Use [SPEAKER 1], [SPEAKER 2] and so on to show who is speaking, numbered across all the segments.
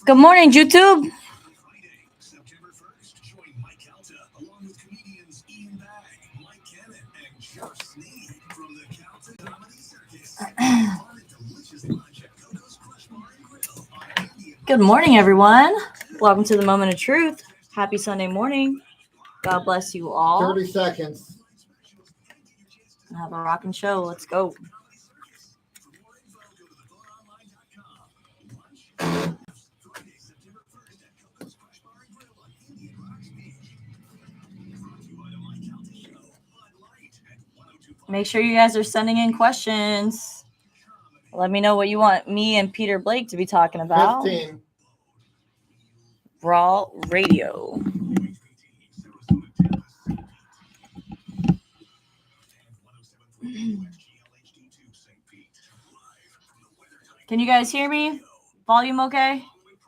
[SPEAKER 1] Good morning, YouTube. Good morning, everyone. Welcome to the Moment of Truth. Happy Sunday morning. God bless you all.
[SPEAKER 2] 30 seconds.
[SPEAKER 1] Have a rocking show. Let's go. Make sure you guys are sending in questions. Let me know what you want me and Peter Blake to be talking about.
[SPEAKER 2] 15.
[SPEAKER 1] Raw Radio. Can you guys hear me? Volume okay?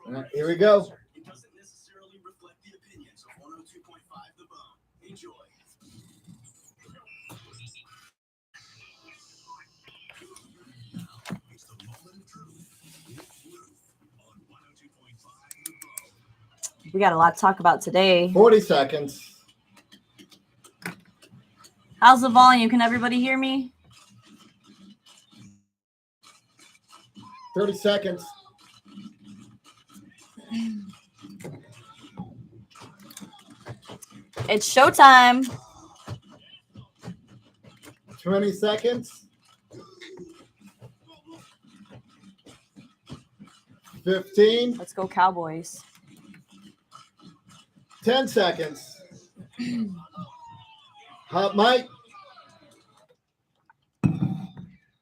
[SPEAKER 2] All right, here we go.
[SPEAKER 1] We got a lot to talk about today.
[SPEAKER 2] 40 seconds.
[SPEAKER 1] How's the volume? Can everybody hear me?
[SPEAKER 2] 30 seconds.
[SPEAKER 1] It's showtime.
[SPEAKER 2] 20 seconds. 15.
[SPEAKER 1] Let's go Cowboys.
[SPEAKER 2] 10 seconds. Hot mic.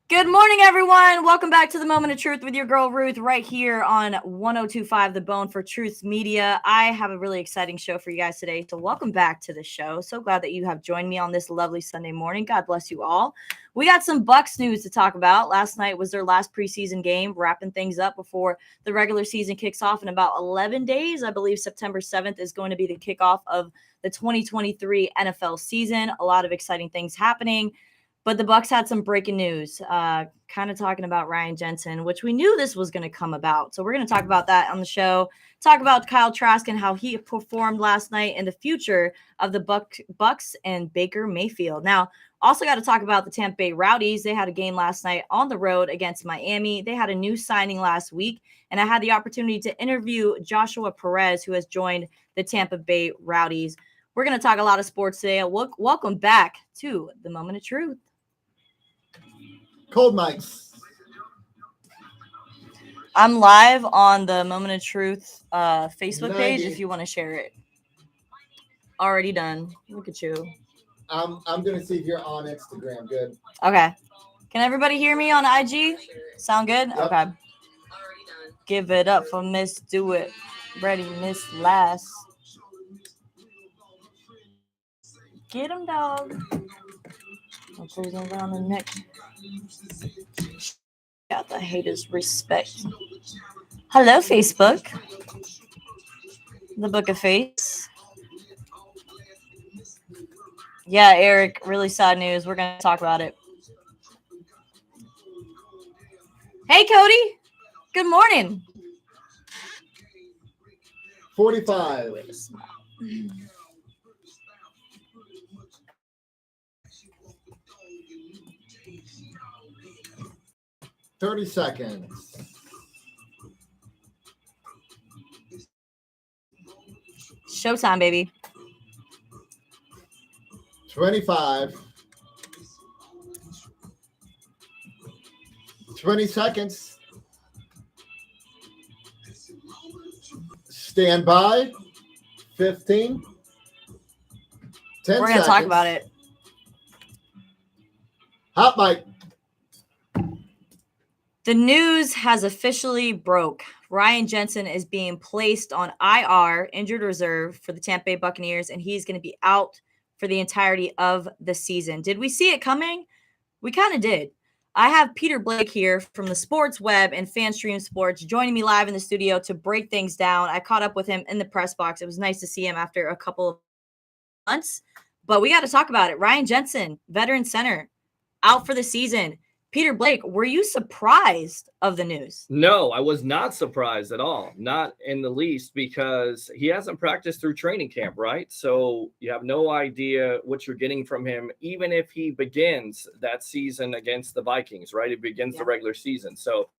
[SPEAKER 1] Good morning, everyone. Welcome back to the Moment of Truth with your girl Ruth right here on 102.5 The Bone for Truth Media. I have a really exciting show for you guys today. So welcome back to the show. So glad that you have joined me on this lovely Sunday morning. God bless you all. We got some Bucs news to talk about. Last night was their last preseason game, wrapping things up before the regular season kicks off in about 11 days. I believe September 7th is going to be the kickoff of the 2023 NFL season. A lot of exciting things happening. But the Bucs had some breaking news, kind of talking about Ryan Jensen, which we knew this was going to come about. So we're going to talk about that on the show, talk about Kyle Trask and how he performed last night and the future of the Bucs and Baker Mayfield. Now, also got to talk about the Tampa Bay Rowdies. They had a game last night on the road against Miami. They had a new signing last week, and I had the opportunity to interview Joshua Perez, who has joined the Tampa Bay Rowdies. We're going to talk a lot of sports today. Welcome back to the Moment of Truth.
[SPEAKER 2] Cold mics.
[SPEAKER 1] I'm live on the Moment of Truth Facebook page
[SPEAKER 2] 90.
[SPEAKER 1] if you want to share it. Already done. Look at you.
[SPEAKER 2] I'm going to see if you're on Instagram. Good.
[SPEAKER 1] Okay. Can everybody hear me on IG? Sound good?
[SPEAKER 2] Yep.
[SPEAKER 1] Okay. Give it up for Miss Do It. Ready, Miss Last. Get him, dog. I'm closing around the neck. Got the haters respect. Hello, Facebook. The Book of Face. Yeah, Eric, really sad news. We're going to talk about it. Hey, Cody. Good morning.
[SPEAKER 2] 45. 30 seconds.
[SPEAKER 1] Showtime, baby.
[SPEAKER 2] 25. 20 seconds. Stand by. 15. 10
[SPEAKER 1] We're going to talk about it.
[SPEAKER 2] Hot mic.
[SPEAKER 1] The news has officially broke. Ryan Jensen is being placed on IR, injured reserve, for the Tampa Bay Buccaneers, and he's going to be out for the entirety of the season. Did we see it coming? We kind of did. I have Peter Blake here from the Sports Web and FanStream Sports joining me live in the studio to break things down. I caught up with him in the press box. It was nice to see him after a couple of months, but we got to talk about it. Ryan Jensen, veteran center, out for the season. Peter Blake, were you surprised of the news?
[SPEAKER 3] No, I was not surprised at all. Not in the least, because he hasn't practiced through training camp, right? So you have no idea what you're getting from him, even if he begins that season against the Vikings, right? He begins the regular season. So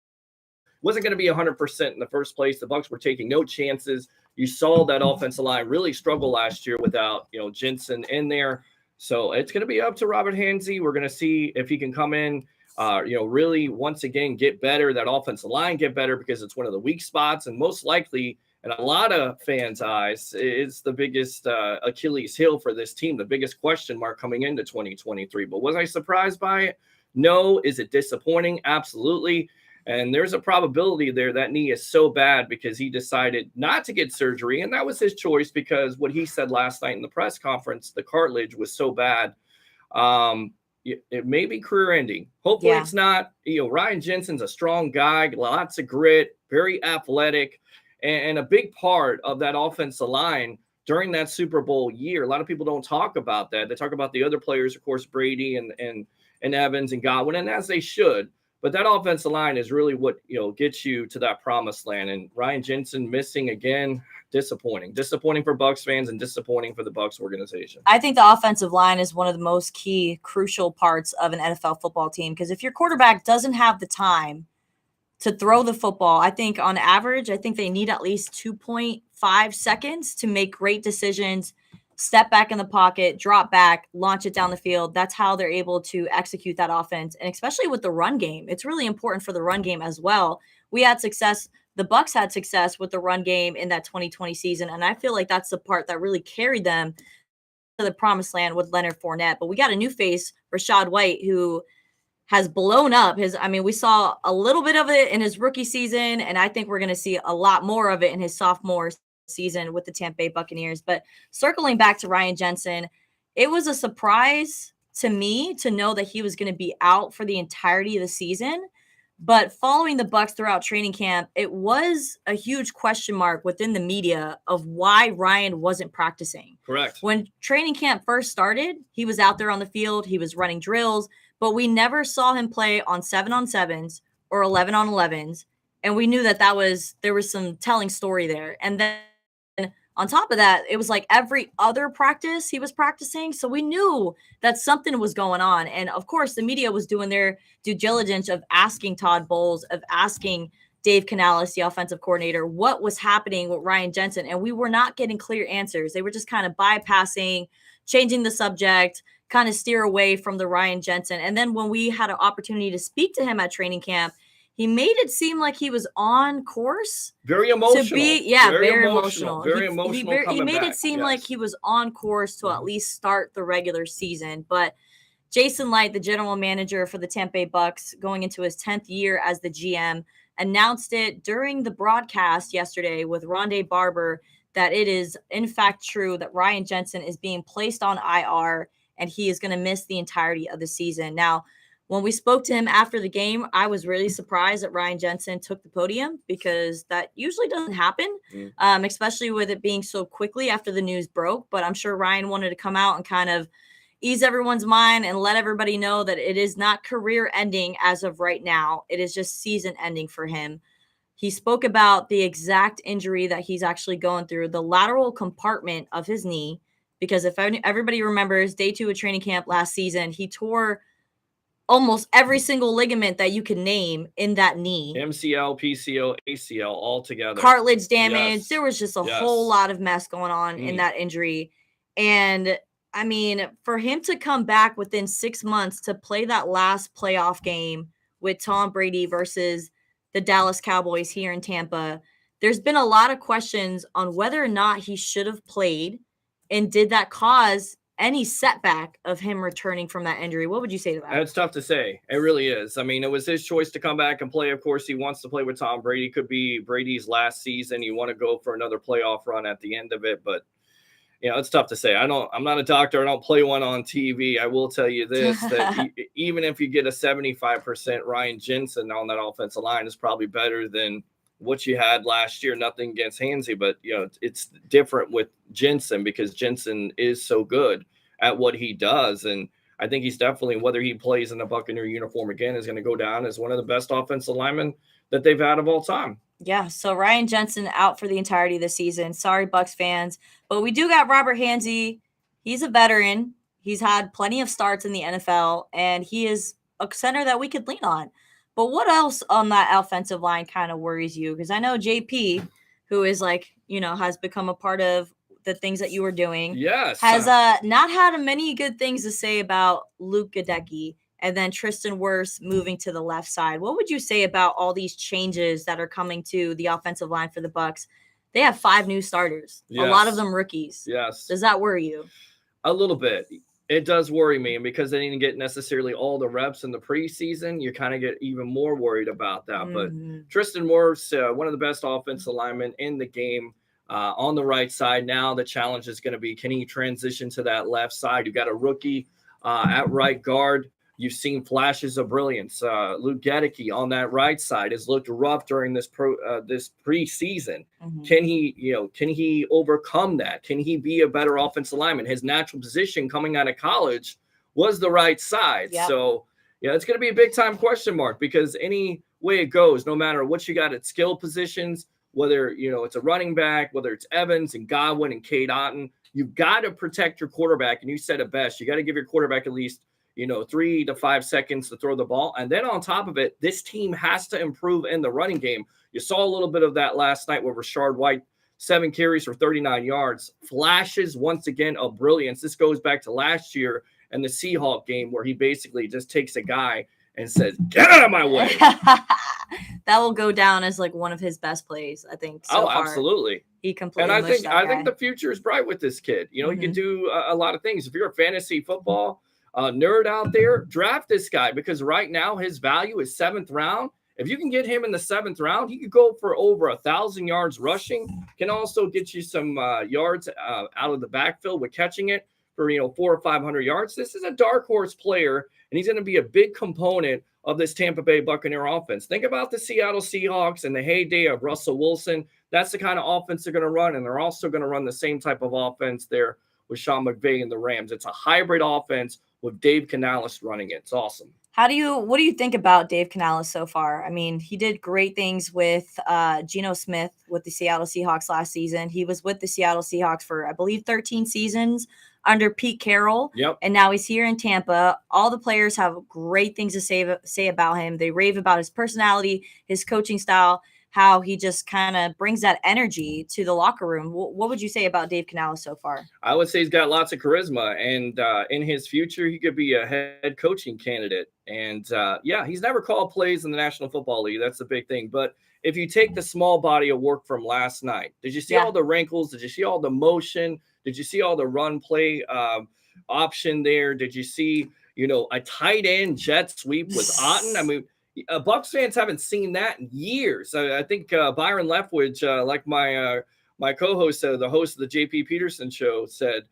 [SPEAKER 3] wasn't going to be 100% in the first place. The Bucs were taking no chances. You saw that offensive line really struggle last year without, Jensen in there. So it's going to be up to Robert Hansey. We're going to see if he can come in, really once again get better, that offensive line get better, because it's one of the weak spots, and most likely, in a lot of fans' eyes, it's the biggest Achilles heel for this team, the biggest question mark coming into 2023. But was I surprised by it? No. Is it disappointing? Absolutely. And there's a probability there that knee is so bad because he decided not to get surgery. And that was his choice, because what he said last night in the press conference, the cartilage was so bad. It may be career ending. Hopefully it's not. Ryan Jensen's a strong guy, lots of grit, very athletic, and a big part of that offensive line during that Super Bowl year. A lot of people don't talk about that. They talk about the other players, of course, Brady and Evans and Godwin, and as they should. But that offensive line is really what, gets you to that promised land. And Ryan Jensen missing again, disappointing for Bucs fans and disappointing for the Bucs organization.
[SPEAKER 1] I think the offensive line is one of the most key, crucial parts of an NFL football team, because if your quarterback doesn't have the time to throw the football, I think on average, they need at least 2.5 seconds to make great decisions, step back in the pocket, drop back, launch it down the field. That's how they're able to execute that offense. And especially with the run game, it's really important for the run game as well. We had success. The Bucs had success with the run game in that 2020 season. And I feel like that's the part that really carried them to the promised land with Leonard Fournette. But we got a new face, Rachaad White, who has blown up we saw a little bit of it in his rookie season, and I think we're going to see a lot more of it in his sophomore season with the Tampa Bay Buccaneers. But circling back to Ryan Jensen, it was a surprise to me to know that he was going to be out for the entirety of the season. But following the Bucs throughout training camp, it was a huge question mark within the media of why Ryan wasn't practicing.
[SPEAKER 3] Correct.
[SPEAKER 1] When training camp first started, he was out there on the field, he was running drills, but we never saw him play on 7-on-7s or 11-on-11s. And we knew that there was some telling story there. And then on top of that, it was like every other practice he was practicing. So we knew that something was going on. And of course, the media was doing their due diligence of asking Todd Bowles, of asking Dave Canales, the offensive coordinator, what was happening with Ryan Jensen. And we were not getting clear answers. They were just kind of bypassing, changing the subject, kind of steer away from the Ryan Jensen. And then when we had an opportunity to speak to him at training camp, he made it seem like he was on course.
[SPEAKER 3] Very emotional.
[SPEAKER 1] Very emotional.
[SPEAKER 3] Very emotional.
[SPEAKER 1] He made it seem like he was on course to at least start the regular season. But Jason Light, the general manager for the Tampa Bay Bucs, going into his 10th year as the GM, announced it during the broadcast yesterday with Rondé Barber that it is in fact true that Ryan Jensen is being placed on IR and he is going to miss the entirety of the season. Now, when we spoke to him after the game, I was really surprised that Ryan Jensen took the podium, because that usually doesn't happen, especially with it being so quickly after the news broke. But I'm sure Ryan wanted to come out and kind of ease everyone's mind and let everybody know that it is not career ending as of right now. It is just season ending for him. He spoke about the exact injury that he's actually going through, the lateral compartment of his knee, because if everybody remembers day 2 of training camp last season, he tore almost every single ligament that you can name in that knee.
[SPEAKER 3] MCL, PCL, ACL, all together.
[SPEAKER 1] Cartilage damage. Yes. There was just a whole lot of mess going on in that injury. And for him to come back within 6 months to play that last playoff game with Tom Brady versus the Dallas Cowboys here in Tampa, there's been a lot of questions on whether or not he should have played, and did that cause any setback of him returning from that injury. What would you say to that?
[SPEAKER 3] It's tough to say. It really is. It was his choice to come back and play. Of course, he wants to play with Tom Brady. Could be Brady's last season. You want to go for another playoff run at the end of it, but it's tough to say. I'm not a doctor. I don't play one on TV. I will tell you this, that even if you get a 75% Ryan Jensen on that offensive line, is probably better than what you had last year. Nothing against Hansey, but it's different with Jensen, because Jensen is so good at what he does. And I think he's definitely, whether he plays in the Buccaneer uniform again, is going to go down as one of the best offensive linemen that they've had of all time.
[SPEAKER 1] Yeah, so Ryan Jensen out for the entirety of the season. Sorry, Bucs fans. But we do got Robert Hansey. He's a veteran. He's had plenty of starts in the NFL, and he is a center that we could lean on. But what else on that offensive line kind of worries you? Because I know JP, who is has become a part of the things that you were doing,
[SPEAKER 3] yes,
[SPEAKER 1] has not had many good things to say about Luke Gadecki. And then Tristan Wirfs moving to the left side. What would you say about all these changes that are coming to the offensive line for the Bucs? They have 5 new starters, a lot of them rookies.
[SPEAKER 3] Yes.
[SPEAKER 1] Does that worry you?
[SPEAKER 3] A little bit. It does worry me, and because they didn't get necessarily all the reps in the preseason, you kind of get even more worried about that. But Tristan Wirfs, one of the best offensive linemen in the game, on the right side. Now the challenge is going to be, can he transition to that left side? You got a rookie at right guard. You've seen flashes of brilliance. Luke Gadecki on that right side has looked rough during this preseason. Can he overcome that? Can he be a better offensive lineman? His natural position coming out of college was the right side. Yep. So, it's going to be a big time question mark, because any way it goes, no matter what you got at skill positions, whether, it's a running back, whether it's Evans and Godwin and Cade Otton, you've got to protect your quarterback. And you said it best. You got to give your quarterback at least 3 to 5 seconds to throw the ball. And then on top of it, this team has to improve in the running game. You saw a little bit of that last night with Rashard White, 7 carries for 39 yards. Flashes, once again, of brilliance. This goes back to last year and the Seahawk game, where he basically just takes a guy and says, "Get out of my way."
[SPEAKER 1] That will go down as one of his best plays, I think. So far.
[SPEAKER 3] Absolutely.
[SPEAKER 1] He completely.
[SPEAKER 3] And I think the future is bright with this kid. He can do a lot of things. If you're a fantasy football nerd out there, draft this guy, because right now his value is 7th round. If you can get him in the 7th round, he could go for over 1,000 yards rushing. Can also get you some yards out of the backfield with catching it for 400 or 500 yards. This is a dark horse player, and he's going to be a big component of this Tampa Bay Buccaneer offense. Think about the Seattle Seahawks and the heyday of Russell Wilson. That's the kind of offense they're going to run, and they're also going to run the same type of offense there with Sean McVay and the Rams. It's a hybrid offense with Dave Canales running it. It's awesome.
[SPEAKER 1] What do you think about Dave Canales so far? I mean, he did great things with Geno Smith with the Seattle Seahawks last season. He was with the Seattle Seahawks for, I believe, 13 seasons under Pete Carroll.
[SPEAKER 3] Yep.
[SPEAKER 1] And now he's here in Tampa. All the players have great things to say about him. They rave about his personality, his coaching style, how he just kind of brings that energy to the locker room. What would you say about Dave Canales so far?
[SPEAKER 3] I would say he's got lots of charisma, and in his future, he could be a head coaching candidate. And he's never called plays in the National Football League. That's the big thing. But if you take the small body of work from last night, did you see all the wrinkles? Did you see all the motion? Did you see all the run play option there? Did you see, a tight end jet sweep with Otton? I mean, Bucs fans haven't seen that in years. I think Byron Leftwich, like my co-host, the host of the J.P. Peterson show, said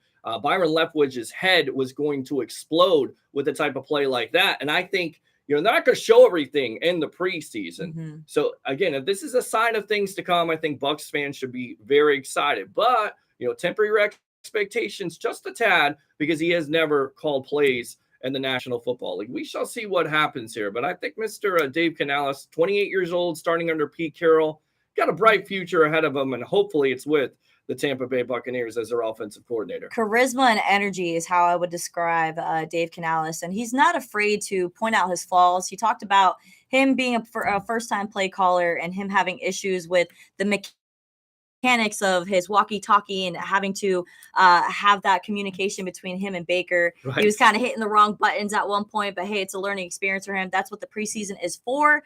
[SPEAKER 3] Byron Leftwich's head was going to explode with a type of play like that. And I think they're not going to show everything in the preseason. So again, if this is a sign of things to come, I think Bucs fans should be very excited. But temporary expectations just a tad, because he has never called plays in the National Football League. We shall see what happens here. But I think Mr. Dave Canales, 28 years old, starting under Pete Carroll, got a bright future ahead of him, and hopefully it's with the Tampa Bay Buccaneers as their offensive coordinator.
[SPEAKER 1] Charisma and energy is how I would describe Dave Canales, and he's not afraid to point out his flaws. He talked about him being a first-time play caller and him having issues with the mechanics of his walkie-talkie and having to have that communication between him and Baker. Right. He was kind of hitting the wrong buttons at one point, but hey, it's a learning experience for him. That's what the preseason is for.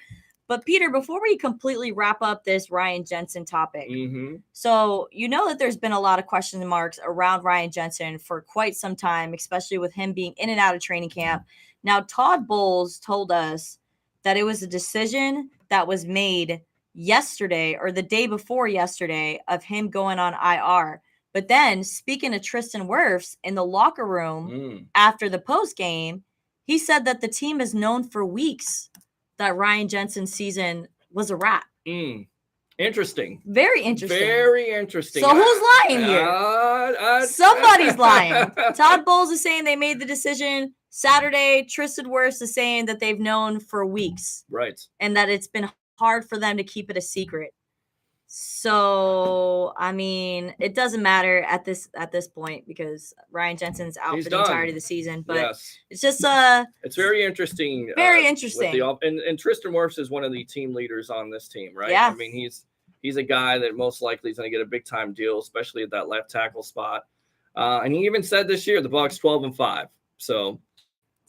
[SPEAKER 1] But Peter, before we completely wrap up this Ryan Jensen topic, so that there's been a lot of question marks around Ryan Jensen for quite some time, especially with him being in and out of training camp. Now, Todd Bowles told us that it was a decision that was made yesterday or the day before yesterday of him going on IR. But then, speaking of Tristan Wirfs in the locker room after the post game, he said that the team has known for weeks that Ryan Jensen's season was a wrap.
[SPEAKER 3] Interesting.
[SPEAKER 1] Very interesting.
[SPEAKER 3] Very interesting.
[SPEAKER 1] So who's lying here? Somebody's lying. Todd Bowles is saying they made the decision Saturday, Tristan Wirfs is saying that they've known for weeks.
[SPEAKER 3] Right.
[SPEAKER 1] And that it's been hard for them to keep it a secret. So, I mean, it doesn't matter at this point because Ryan Jensen's out
[SPEAKER 3] He's
[SPEAKER 1] for the
[SPEAKER 3] done.
[SPEAKER 1] entirety of the season. But
[SPEAKER 3] Yes.
[SPEAKER 1] it's just
[SPEAKER 3] it's very interesting.
[SPEAKER 1] Very
[SPEAKER 3] with
[SPEAKER 1] interesting.
[SPEAKER 3] And Tristan Wirfs is one of the team leaders on this team, right?
[SPEAKER 1] Yeah.
[SPEAKER 3] I mean, he's a guy that most likely is going to get a big time deal, especially at that left tackle spot. And he even said this year the Bucs 12-5. So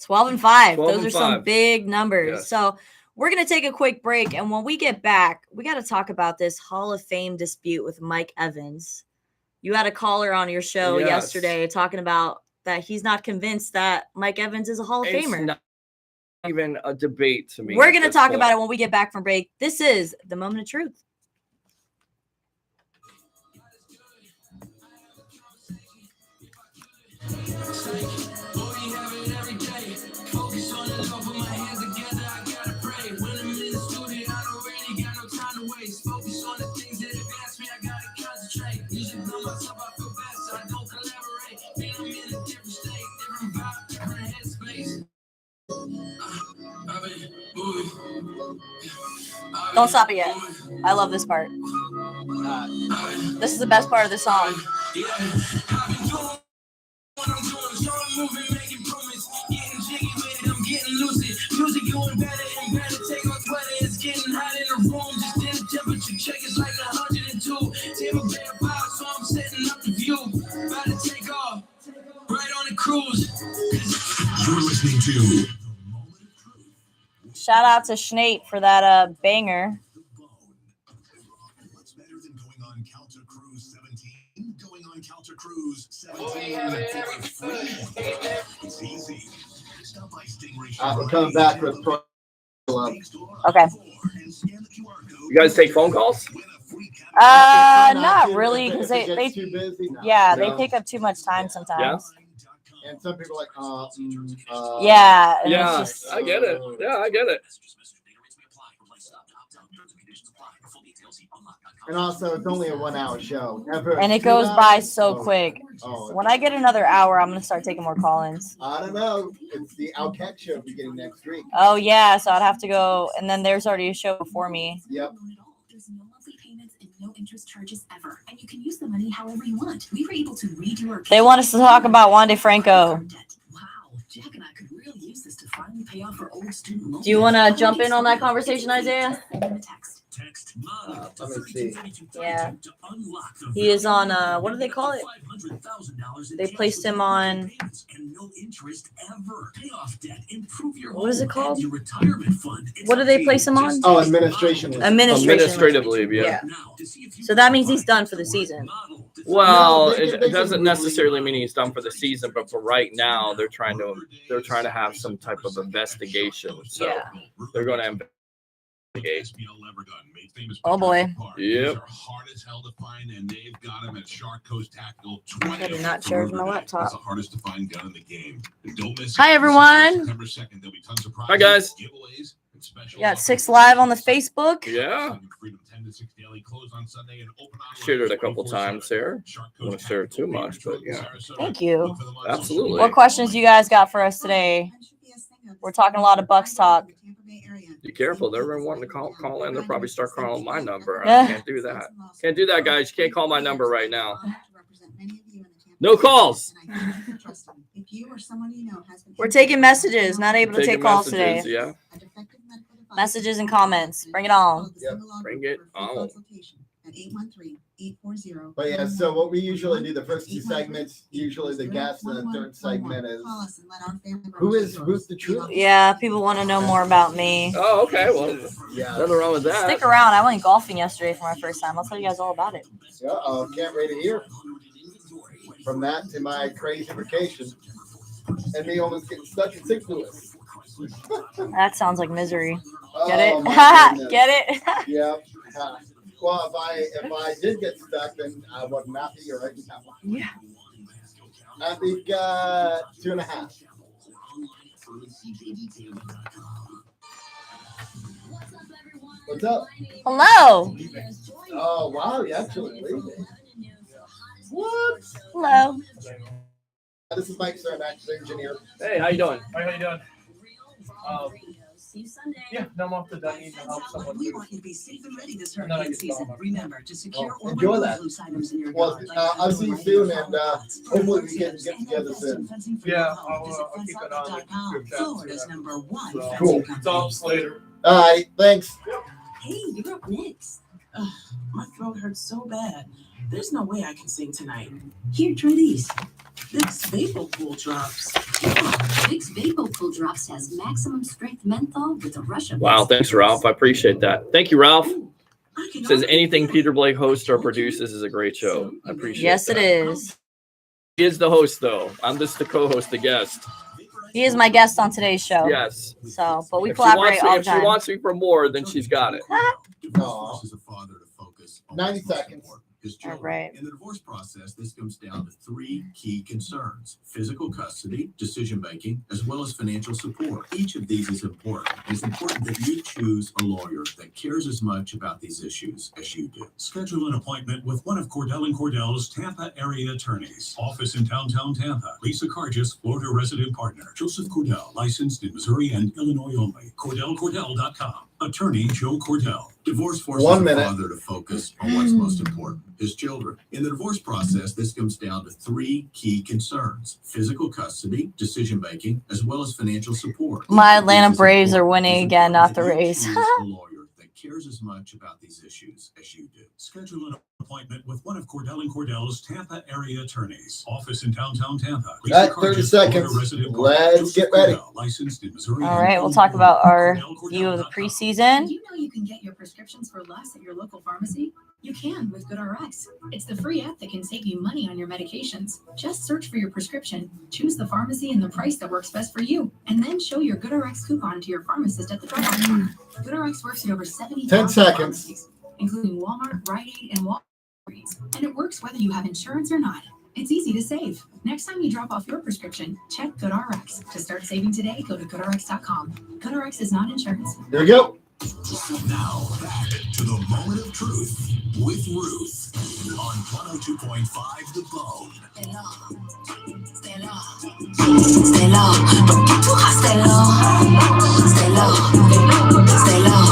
[SPEAKER 1] 12-5.
[SPEAKER 3] 12
[SPEAKER 1] Those
[SPEAKER 3] and
[SPEAKER 1] are some
[SPEAKER 3] 5.
[SPEAKER 1] big numbers.
[SPEAKER 3] Yes.
[SPEAKER 1] So we're going to take a quick break. And when we get back, we got to talk about this Hall of Fame dispute with Mike Evans. You had a caller on your show yesterday talking about that he's not convinced that Mike Evans is a Hall of Famer.
[SPEAKER 3] Not even a debate to me.
[SPEAKER 1] We're going to talk about it when we get back from break. This is The Moment of Truth. Don't stop it yet. I love this part. This is the best part of the song. Music going better and better. Take off sweater. It's getting hot in the room. Just in the temperature check. It's like 102. Tampa Bay Rays, so I'm setting up the view. About to take off. Right on the cruise. You're listening to. Shout out to Schnate for that banger.
[SPEAKER 4] What's better than going on Counter Cruise 17? Going on Counter Cruise 17 for free. It's easy. Stop by Stingray.
[SPEAKER 2] I'm coming back with pro.
[SPEAKER 1] Okay.
[SPEAKER 3] You guys take phone calls?
[SPEAKER 1] Not really, because they
[SPEAKER 2] too busy. No.
[SPEAKER 1] Yeah, they take up too much time sometimes.
[SPEAKER 3] Yeah.
[SPEAKER 2] And some people are like,
[SPEAKER 1] yeah. And
[SPEAKER 3] Yeah,
[SPEAKER 1] it's just,
[SPEAKER 3] I get it. Yeah, I get it.
[SPEAKER 2] And also, it's only a 1 hour show.
[SPEAKER 1] and it goes by so quick.
[SPEAKER 2] Oh,
[SPEAKER 1] When I get another hour, I'm gonna start taking more call-ins.
[SPEAKER 2] I don't know. It's the Outcat show beginning next week.
[SPEAKER 1] Oh yeah, so I'd have to go, and then there's already a show before me.
[SPEAKER 2] Yep.
[SPEAKER 5] There's no monthly payments and no interest charges ever, and you can use the money however you want. We were able to redo our.
[SPEAKER 1] They want us to talk about Wande Franco.
[SPEAKER 5] Wow, Jack and I could really use this to finally pay off our old student loan.
[SPEAKER 1] Do you want to jump in on that conversation, Isaiah?
[SPEAKER 2] Let me see.
[SPEAKER 1] Yeah. He is on, what do they call it? They placed him on, what is it called? What do they place him on?
[SPEAKER 2] Oh, administration.
[SPEAKER 3] Administrative leave, yeah.
[SPEAKER 1] So that means he's done for the season.
[SPEAKER 3] Well,
[SPEAKER 2] No, they
[SPEAKER 3] it doesn't
[SPEAKER 2] can
[SPEAKER 3] necessarily mean he's done for the season, but for right now, they're trying to have some type of investigation. So
[SPEAKER 1] Yeah.
[SPEAKER 3] they're going to investigate.
[SPEAKER 1] Oh boy.
[SPEAKER 3] Yep.
[SPEAKER 4] Hard as hell to find, and they've got him at Shark Coast Tactical.
[SPEAKER 1] I did not charge my laptop.
[SPEAKER 4] It's the hardest to find gun in the game. And don't miss
[SPEAKER 1] Hi,
[SPEAKER 4] it.
[SPEAKER 1] everyone.
[SPEAKER 4] September 2nd, there'll be tons of
[SPEAKER 3] Hi, guys.
[SPEAKER 4] giveaways, and special
[SPEAKER 1] We got
[SPEAKER 4] offers.
[SPEAKER 1] 6 Live on the Facebook.
[SPEAKER 3] Yeah.
[SPEAKER 4] Freedom 10 to 6 daily, closed on Sunday, and open online
[SPEAKER 3] Shared it a couple
[SPEAKER 4] 24/7.
[SPEAKER 3] times here.
[SPEAKER 4] Shark
[SPEAKER 3] I don't want
[SPEAKER 4] Coast
[SPEAKER 3] to share it too
[SPEAKER 4] Tactical,
[SPEAKER 3] much, but yeah.
[SPEAKER 4] Sarasota.
[SPEAKER 1] Thank you.
[SPEAKER 4] Look for them on
[SPEAKER 3] Absolutely.
[SPEAKER 4] social
[SPEAKER 1] What
[SPEAKER 4] media.
[SPEAKER 1] questions do you guys got for us today? We're talking a lot of Bucs talk.
[SPEAKER 3] Be careful. They're wanting to call in. They'll probably start calling my number.
[SPEAKER 1] Yeah.
[SPEAKER 3] I can't do that. Can't do that, guys. You can't call my number right now. No calls.
[SPEAKER 1] We're taking messages, not able to take
[SPEAKER 3] Taking
[SPEAKER 1] calls
[SPEAKER 3] messages,
[SPEAKER 1] today.
[SPEAKER 3] yeah.
[SPEAKER 1] Messages and comments. Bring it on.
[SPEAKER 3] Bring it on.
[SPEAKER 2] But yeah, so what we usually do, the first 2 segments, usually the guest, and the third segment is who is Ruth the Truth?
[SPEAKER 1] Yeah, people want to know more about me.
[SPEAKER 3] Oh, okay. Well,
[SPEAKER 2] Yeah.
[SPEAKER 3] nothing wrong with that.
[SPEAKER 1] Stick around. I went golfing yesterday for my first time. I'll tell you guys all about it.
[SPEAKER 2] Can't wait to hear. From that to my crazy vacation, and me almost getting stuck in St. Louis.
[SPEAKER 1] That sounds like misery.
[SPEAKER 2] Oh,
[SPEAKER 1] Get
[SPEAKER 2] my
[SPEAKER 1] it?
[SPEAKER 2] goodness.
[SPEAKER 1] Get it?
[SPEAKER 2] Yeah. Well, if I did get stuck, then I wasn't happy, or I can have one.
[SPEAKER 1] Yeah.
[SPEAKER 2] I think 2.5. What's up?
[SPEAKER 1] Hello.
[SPEAKER 2] Oh wow, you actually leaving. What?
[SPEAKER 1] Hello.
[SPEAKER 2] This is Mike Cernak, the engineer.
[SPEAKER 3] Hey, how you doing?
[SPEAKER 6] Hi, how you doing? Yeah, no, I'm off the done. Need to help someone.
[SPEAKER 5] We want you to be safe and ready this
[SPEAKER 6] And then I
[SPEAKER 5] hurricane
[SPEAKER 6] get
[SPEAKER 5] season.
[SPEAKER 6] going.
[SPEAKER 5] Remember to secure or
[SPEAKER 2] enjoy
[SPEAKER 5] remove
[SPEAKER 2] that.
[SPEAKER 5] loose items in your
[SPEAKER 2] Well,
[SPEAKER 5] yard.
[SPEAKER 2] I'll see you soon, and hopefully we can get together soon.
[SPEAKER 6] Yeah, I'll keep it on the group chat.
[SPEAKER 5] Florida's #1
[SPEAKER 6] So,
[SPEAKER 5] fencing
[SPEAKER 2] Cool.
[SPEAKER 6] It's all
[SPEAKER 5] company.
[SPEAKER 6] later.
[SPEAKER 2] All right, thanks.
[SPEAKER 5] Hey, you're up next.
[SPEAKER 7] My throat hurts so bad. There's no way I can sing tonight.
[SPEAKER 5] Here, try these.
[SPEAKER 7] Vicks Vapopool drops.
[SPEAKER 5] Vicks Vapopool Drops has maximum strength menthol with a rush of.
[SPEAKER 3] Wow, thanks, Ralph. I appreciate that. Thank you, Ralph.
[SPEAKER 7] I can
[SPEAKER 3] Says
[SPEAKER 7] only
[SPEAKER 3] anything
[SPEAKER 7] feel
[SPEAKER 3] Peter Blake hosts or produces is a great show. I appreciate
[SPEAKER 1] Yes,
[SPEAKER 3] that.
[SPEAKER 1] it is.
[SPEAKER 3] He is the host, though. I'm just the co-host, the guest.
[SPEAKER 1] He is my guest on today's show.
[SPEAKER 3] Yes.
[SPEAKER 1] So, but we
[SPEAKER 3] If she wants
[SPEAKER 1] collaborate
[SPEAKER 3] me-
[SPEAKER 1] all the
[SPEAKER 3] If she
[SPEAKER 1] time.
[SPEAKER 3] wants me for more, then she's got it.
[SPEAKER 2] Aw.
[SPEAKER 4] Forces a father to focus on
[SPEAKER 2] 90
[SPEAKER 4] what's most
[SPEAKER 2] seconds.
[SPEAKER 4] important, his
[SPEAKER 1] All
[SPEAKER 4] children.
[SPEAKER 1] right.
[SPEAKER 4] In the divorce process, this comes down to 3 key concerns: physical custody, decision making, as well as financial support. Each of these is important. It's important that you choose a lawyer that cares as much about these issues as you do.
[SPEAKER 8] Schedule an appointment with one of Cordell & Cordell's Tampa area attorneys. Office in downtown Tampa. Lisa Cargis, Florida resident partner. Joseph Cordell, licensed in Missouri and Illinois only. CordellCordell.com. Attorney Joe Cordell.
[SPEAKER 4] Divorce forces
[SPEAKER 2] 1
[SPEAKER 4] a
[SPEAKER 2] minute.
[SPEAKER 4] father to focus on what's most important, his children. In the divorce process, this comes down to 3 key concerns: physical custody, decision making, as well as financial support.
[SPEAKER 1] My
[SPEAKER 4] Each of these
[SPEAKER 1] Atlanta
[SPEAKER 4] is
[SPEAKER 1] Braves are
[SPEAKER 4] important.
[SPEAKER 1] winning
[SPEAKER 4] It's
[SPEAKER 1] again, not
[SPEAKER 4] important
[SPEAKER 1] the
[SPEAKER 4] that you
[SPEAKER 1] Rays.
[SPEAKER 4] choose a lawyer that cares as much about these issues as you do.
[SPEAKER 8] Schedule an appointment with one of Cordell & Cordell's Tampa area attorneys. Office in downtown Tampa. Lisa
[SPEAKER 2] All right, 30
[SPEAKER 8] Cargis,
[SPEAKER 2] seconds.
[SPEAKER 8] Florida resident partner.
[SPEAKER 2] Let's
[SPEAKER 8] Joseph
[SPEAKER 2] get ready.
[SPEAKER 8] Cordell, licensed in Missouri
[SPEAKER 1] All
[SPEAKER 8] and
[SPEAKER 1] right, we'll talk
[SPEAKER 8] Illinois
[SPEAKER 1] about our
[SPEAKER 8] only.
[SPEAKER 1] view of the
[SPEAKER 8] CordellCordell.com.
[SPEAKER 1] preseason.
[SPEAKER 5] Did you know you can get your prescriptions for less at your local pharmacy? You can with GoodRx. It's the free app that can save you money on your medications. Just search for your prescription, choose the pharmacy and the price that works best for you, and then show your GoodRx coupon to your pharmacist at the drugstore. GoodRx works at over 70,000
[SPEAKER 2] 10 seconds.
[SPEAKER 5] pharmacies, including Walmart, Rite Aid, and Walgreens. And it works whether you have insurance or not. It's easy to save. Next time you drop off your prescription, check GoodRx. To start saving today, go to GoodRx.com. GoodRx is not insurance.
[SPEAKER 2] There we go.
[SPEAKER 4] Now, back to the moment of truth with Ruth on 102.5 The Bone.
[SPEAKER 5] Stay low. Stay low. Stay low. Don't get too hot. Stay low. Stay low. Stay low.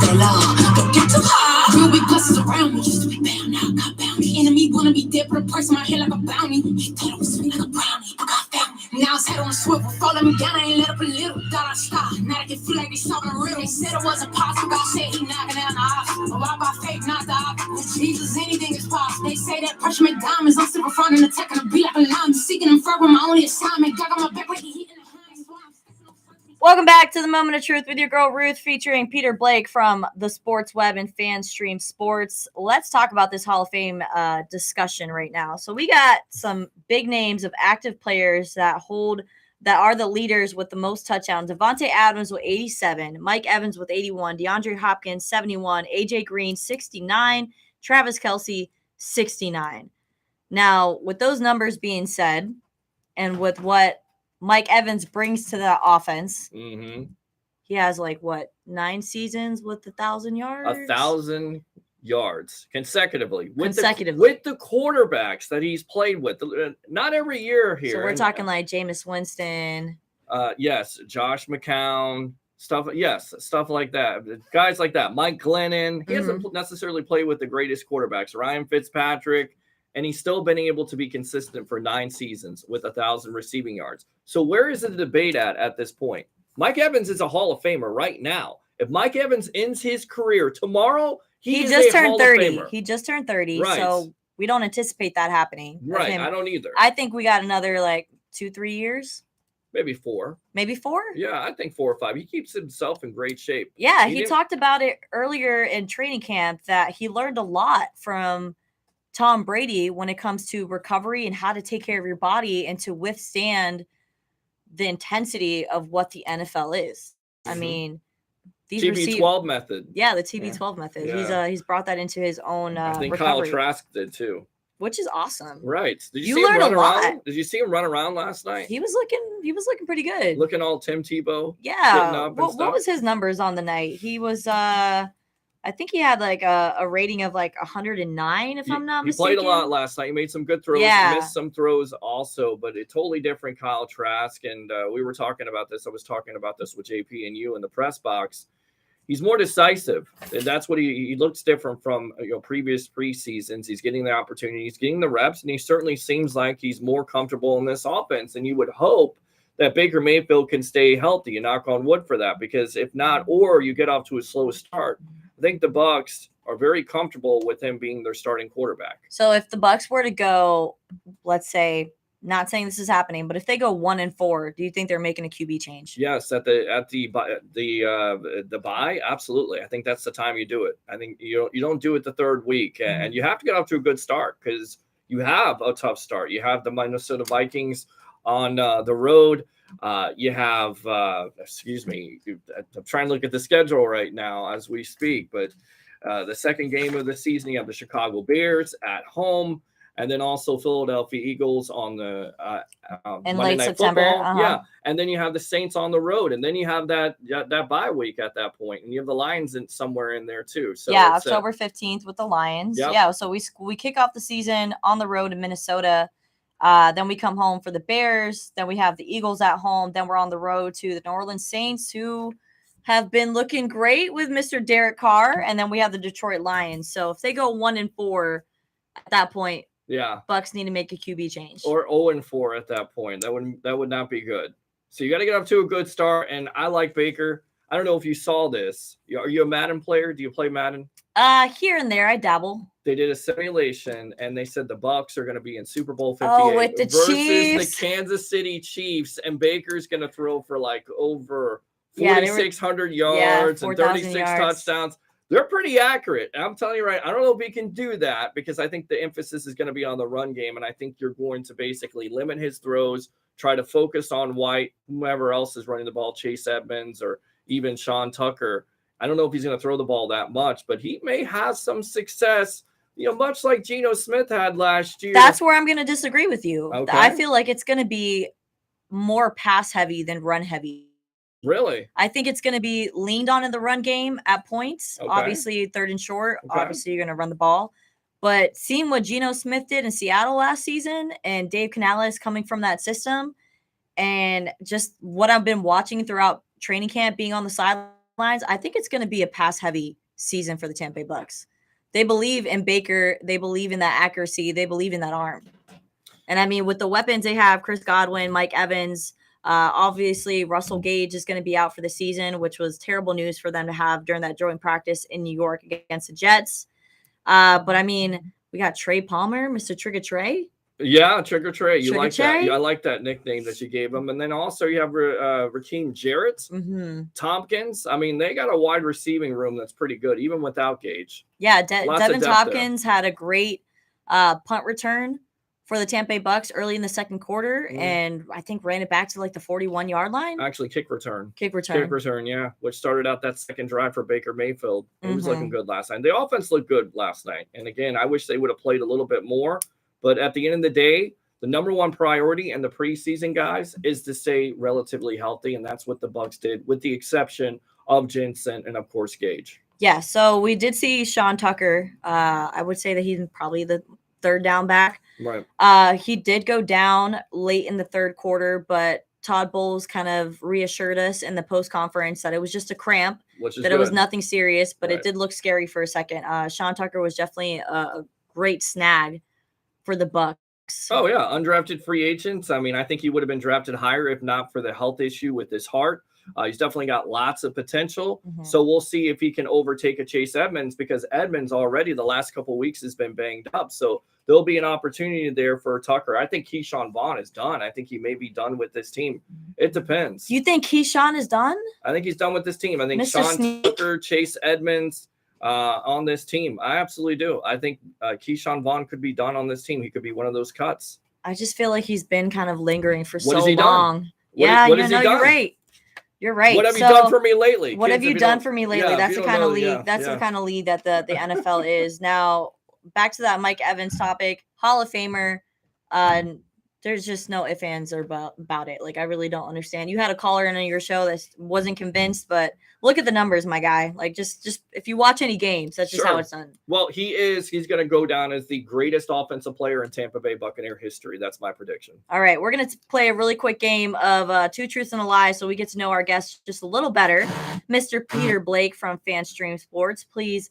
[SPEAKER 5] Stay low. Don't get too hot. Real big blessings around me. Used to be bound, now I got bounty. Enemy wanna be dead, put a price on my head like a bounty. He thought it was sweet like a brownie, but God found me. Now his head on a swivel, falling me down. I ain't let up a little. Thought I'd stop. Now I can feel like they saw the real. They said it wasn't possible. God said he knocking down the odds. But why by faith, not the odds? With Jesus, anything is possible. They say that pressure make diamonds. I'm still front and attacking the beat like a lineman. Seeking him further, my only assignment. God got my back like he hitting the highest.
[SPEAKER 1] Welcome back to the Moment of Truth with your girl Ruth, featuring Peter Blake from the Sports Web and FanStream Sports. Let's talk about this Hall of Fame discussion right now. So we got some big names of active players that are the leaders with the most touchdowns. Devontae Adams with 87, Mike Evans with 81, DeAndre Hopkins 71, AJ Green 69, Travis Kelce 69. Now, with those numbers being said, and with what Mike Evans brings to the offense,
[SPEAKER 3] Mm-hmm.
[SPEAKER 1] he has 9 seasons with 1,000 yards.
[SPEAKER 3] 1,000 yards consecutively with the quarterbacks that he's played with. Not every year here.
[SPEAKER 1] So we're talking like Jameis Winston.
[SPEAKER 3] Yes, Josh McCown, stuff like that. Guys like that. Mike Glennon. He hasn't necessarily played with the greatest quarterbacks. Ryan Fitzpatrick. And he's still been able to be consistent for 9 seasons with 1,000 receiving yards. So where is the debate at this point? Mike Evans is a Hall of Famer right now. If Mike Evans ends his career tomorrow, he just turned 30.
[SPEAKER 1] He just turned 30.
[SPEAKER 3] Right.
[SPEAKER 1] So we don't anticipate that happening.
[SPEAKER 3] Right. I don't either.
[SPEAKER 1] I think we got another 2-3 years.
[SPEAKER 3] Maybe 4.
[SPEAKER 1] Maybe 4?
[SPEAKER 3] Yeah, I think 4 or 5. He keeps himself in great shape.
[SPEAKER 1] Yeah, he talked about it earlier in training camp that he learned a lot from Tom Brady when it comes to recovery and how to take care of your body and to withstand the intensity of what the NFL is. I mean, these
[SPEAKER 3] TB12 method.
[SPEAKER 1] Yeah, the TB12 method.
[SPEAKER 3] Yeah.
[SPEAKER 1] He's brought that into his own
[SPEAKER 3] I think
[SPEAKER 1] recovery,
[SPEAKER 3] Kyle Trask did too.
[SPEAKER 1] which is awesome.
[SPEAKER 3] Right. Did
[SPEAKER 1] You
[SPEAKER 3] see him
[SPEAKER 1] learn a
[SPEAKER 3] run
[SPEAKER 1] lot.
[SPEAKER 3] around? Did you see him run around last night?
[SPEAKER 1] He was looking pretty good.
[SPEAKER 3] Looking all Tim Tebow.
[SPEAKER 1] Yeah.
[SPEAKER 3] Up and
[SPEAKER 1] What
[SPEAKER 3] stuff.
[SPEAKER 1] was his numbers on the night? He was I think he had like a rating of like 109, if I'm not
[SPEAKER 3] He
[SPEAKER 1] mistaken.
[SPEAKER 3] played a lot last night. He made some good throws.
[SPEAKER 1] Yeah.
[SPEAKER 3] Missed some throws also, but a totally different Kyle Trask. And we were talking about this. I was talking about this with JP and you in the press box. He's more decisive, and that's what he looks different from previous preseasons. He's getting the opportunity, he's getting the reps, and he certainly seems like he's more comfortable in this offense. And you would hope that Baker Mayfield can stay healthy, and knock on wood for that, because if not, or you get off to a slow start, I think the Bucs are very comfortable with him being their starting quarterback.
[SPEAKER 1] So if the Bucs were to go, let's say, not saying this is happening, but if they go 1-4, do you think they're making a QB change?
[SPEAKER 3] Yes, at the bye, absolutely. I think that's the time you do it. I think you don't do it the third week, and you have to get off to a good start, because you have a tough start. You have the Minnesota Vikings on the road. You have excuse me, I'm trying to look at the schedule right now as we speak, but the second game of the season, you have the Chicago Bears at home. And then also Philadelphia Eagles on the
[SPEAKER 1] in
[SPEAKER 3] Monday
[SPEAKER 1] late
[SPEAKER 3] Night
[SPEAKER 1] September.
[SPEAKER 3] Football. Yeah, and then you have the Saints on the road, and then you have that bye week at that point, and you have the Lions somewhere in there too. So
[SPEAKER 1] yeah, October 15th with the Lions.
[SPEAKER 3] Yep.
[SPEAKER 1] Yeah, so we kick off the season on the road in Minnesota. Then we come home for the Bears. Then we have the Eagles at home. Then we're on the road to the New Orleans Saints, who have been looking great with Mr. Derek Carr, and then we have the Detroit Lions. So if they go 1-4 at that point,
[SPEAKER 3] yeah,
[SPEAKER 1] Bucs need to make a QB change.
[SPEAKER 3] Or 0-4 at that point. That would not be good. So you got to get off to a good start. And I like Baker. I don't know if you saw this. Are you a Madden player? Do you play Madden?
[SPEAKER 1] Here and there, I dabble.
[SPEAKER 3] They did a simulation, and they said the Bucs are going to be in Super Bowl 58
[SPEAKER 1] with the
[SPEAKER 3] versus
[SPEAKER 1] Chiefs.
[SPEAKER 3] the Kansas City Chiefs, and Baker's going to throw for like over 4,600 yards and 36 touchdowns. They're pretty accurate. And I'm telling you right, I don't know if he can do that, because I think the emphasis is going to be on the run game, and I think you're going to basically limit his throws, try to focus on White, whoever else is running the ball, Chase Edmonds or even Sean Tucker. I don't know if he's going to throw the ball that much, but he may have some success, much like Geno Smith had last year.
[SPEAKER 1] That's where I'm going to disagree with you.
[SPEAKER 3] Okay.
[SPEAKER 1] I feel like it's going to be more pass heavy than run heavy.
[SPEAKER 3] Really?
[SPEAKER 1] I think it's going to be leaned on in the run game at points.
[SPEAKER 3] Okay.
[SPEAKER 1] Obviously, third and short.
[SPEAKER 3] Okay.
[SPEAKER 1] Obviously, you're going to run the ball. But seeing what Geno Smith did in Seattle last season, and Dave Canales coming from that system, and just what I've been watching throughout training camp, being on the sidelines, I think it's going to be a pass-heavy season for the Tampa Bay Bucs. They believe in Baker. They believe in that accuracy. They believe in that arm. And, I mean, with the weapons they have, Chris Godwin, Mike Evans, obviously, Russell Gage is going to be out for the season, which was terrible news for them to have during that joint practice in New York against the Jets. But, I mean, we got Trey Palmer, Mr. Trigger Trey.
[SPEAKER 3] Yeah, Trigger Trey. You
[SPEAKER 1] Trigger
[SPEAKER 3] like
[SPEAKER 1] Trey?
[SPEAKER 3] that. I like that nickname that you gave him. And then also you have Rakeem Jarrett, Tompkins. I mean, they got a wide receiving room that's pretty good, even without Gage.
[SPEAKER 1] Yeah,
[SPEAKER 3] Lots of
[SPEAKER 1] Devin
[SPEAKER 3] depth
[SPEAKER 1] Tompkins had a great punt return for the Tampa Bay Bucs early in the second quarter, and I think ran it back to like the 41-yard line.
[SPEAKER 3] Actually, kick return.
[SPEAKER 1] Kick return,
[SPEAKER 3] yeah, which started out that second drive for Baker Mayfield. He was looking good last night. The offense looked good last night. And again, I wish they would have played a little bit more. But at the end of the day, the number one priority in the preseason, guys, is to stay relatively healthy, and that's what the Bucs did, with the exception of Jensen and, of course, Gage.
[SPEAKER 1] Yeah, so we did see Sean Tucker. I would say that he's probably the third down back.
[SPEAKER 3] Right.
[SPEAKER 1] He did go down late in the third quarter, but Todd Bowles kind of reassured us in the post-conference that it was just a cramp, that it was nothing serious, but it did look scary for a second. Sean Tucker was definitely a great snag for the Bucs.
[SPEAKER 3] Oh, yeah, undrafted free agents. I mean, I think he would have been drafted higher if not for the health issue with his heart. He's definitely got lots of potential. So we'll see if he can overtake a Chase Edmonds, because Edmonds already the last couple of weeks has been banged up. So there'll be an opportunity there for Tucker. I think Keyshawn Vaughn is done. I think he may be done with this team. It depends.
[SPEAKER 1] You think Keyshawn is done?
[SPEAKER 3] I think he's done with this team. I think
[SPEAKER 1] Mr.
[SPEAKER 3] Sean
[SPEAKER 1] Sneak?
[SPEAKER 3] Tucker, Chase Edmonds on this team. I absolutely do. I think Keyshawn Vaughn could be done on this team. He could be one of those cuts.
[SPEAKER 1] I just feel like he's been kind of lingering for
[SPEAKER 3] What has
[SPEAKER 1] so
[SPEAKER 3] he done?
[SPEAKER 1] long.
[SPEAKER 3] What has he done?
[SPEAKER 1] You're right. You're right.
[SPEAKER 3] What have you done for me lately?
[SPEAKER 1] What
[SPEAKER 3] Kids,
[SPEAKER 1] have you
[SPEAKER 3] if
[SPEAKER 1] done
[SPEAKER 3] don't-
[SPEAKER 1] for me lately?
[SPEAKER 3] Yeah, if
[SPEAKER 1] That's
[SPEAKER 3] you
[SPEAKER 1] the
[SPEAKER 3] don't
[SPEAKER 1] kind of
[SPEAKER 3] know,
[SPEAKER 1] league.
[SPEAKER 3] yeah,
[SPEAKER 1] That's
[SPEAKER 3] yeah.
[SPEAKER 1] the kind of league that the NFL is. Now, back to that Mike Evans topic. Hall of Famer, There's just no ifs, ands, or about it. Like, I really don't understand. You had a caller in on your show that wasn't convinced, but look at the numbers, my guy. Like, just if you watch any games, that's just how it's done.
[SPEAKER 3] Well, he's going to go down as the greatest offensive player in Tampa Bay Buccaneer history. That's my prediction.
[SPEAKER 1] All right, we're going to play a really quick game of Two Truths and a Lie so we get to know our guests just a little better. Mr. Peter Blake from FanStream Sports, please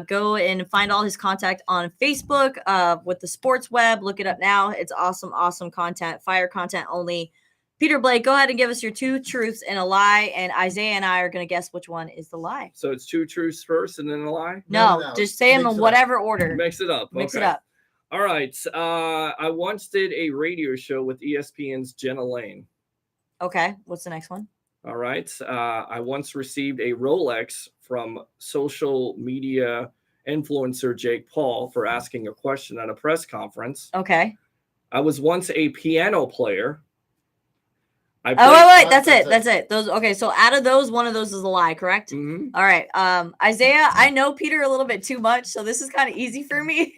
[SPEAKER 1] go and find all his contact on Facebook with the Sports Web. Look it up now. It's awesome content, fire content only. Peter Blake, go ahead and give us your 2 truths and a lie, and Isaiah and I are going to guess which one is the lie.
[SPEAKER 3] So it's 2 truths first and then a lie?
[SPEAKER 1] No, just say them in whatever order.
[SPEAKER 3] Mix it up.
[SPEAKER 1] Mix it up.
[SPEAKER 3] All right. I once did a radio show with ESPN's Jenna Lane.
[SPEAKER 1] Okay. What's the next one?
[SPEAKER 3] All right. I once received a Rolex from social media influencer Jake Paul for asking a question at a press conference.
[SPEAKER 1] Okay.
[SPEAKER 3] I was once a piano player.
[SPEAKER 1] Wait. That's it. Those. Okay. So out of those, one of those is a lie, correct?
[SPEAKER 3] Mm-hmm.
[SPEAKER 1] All right. Isaiah, I know Peter a little bit too much, so this is kind of easy for me.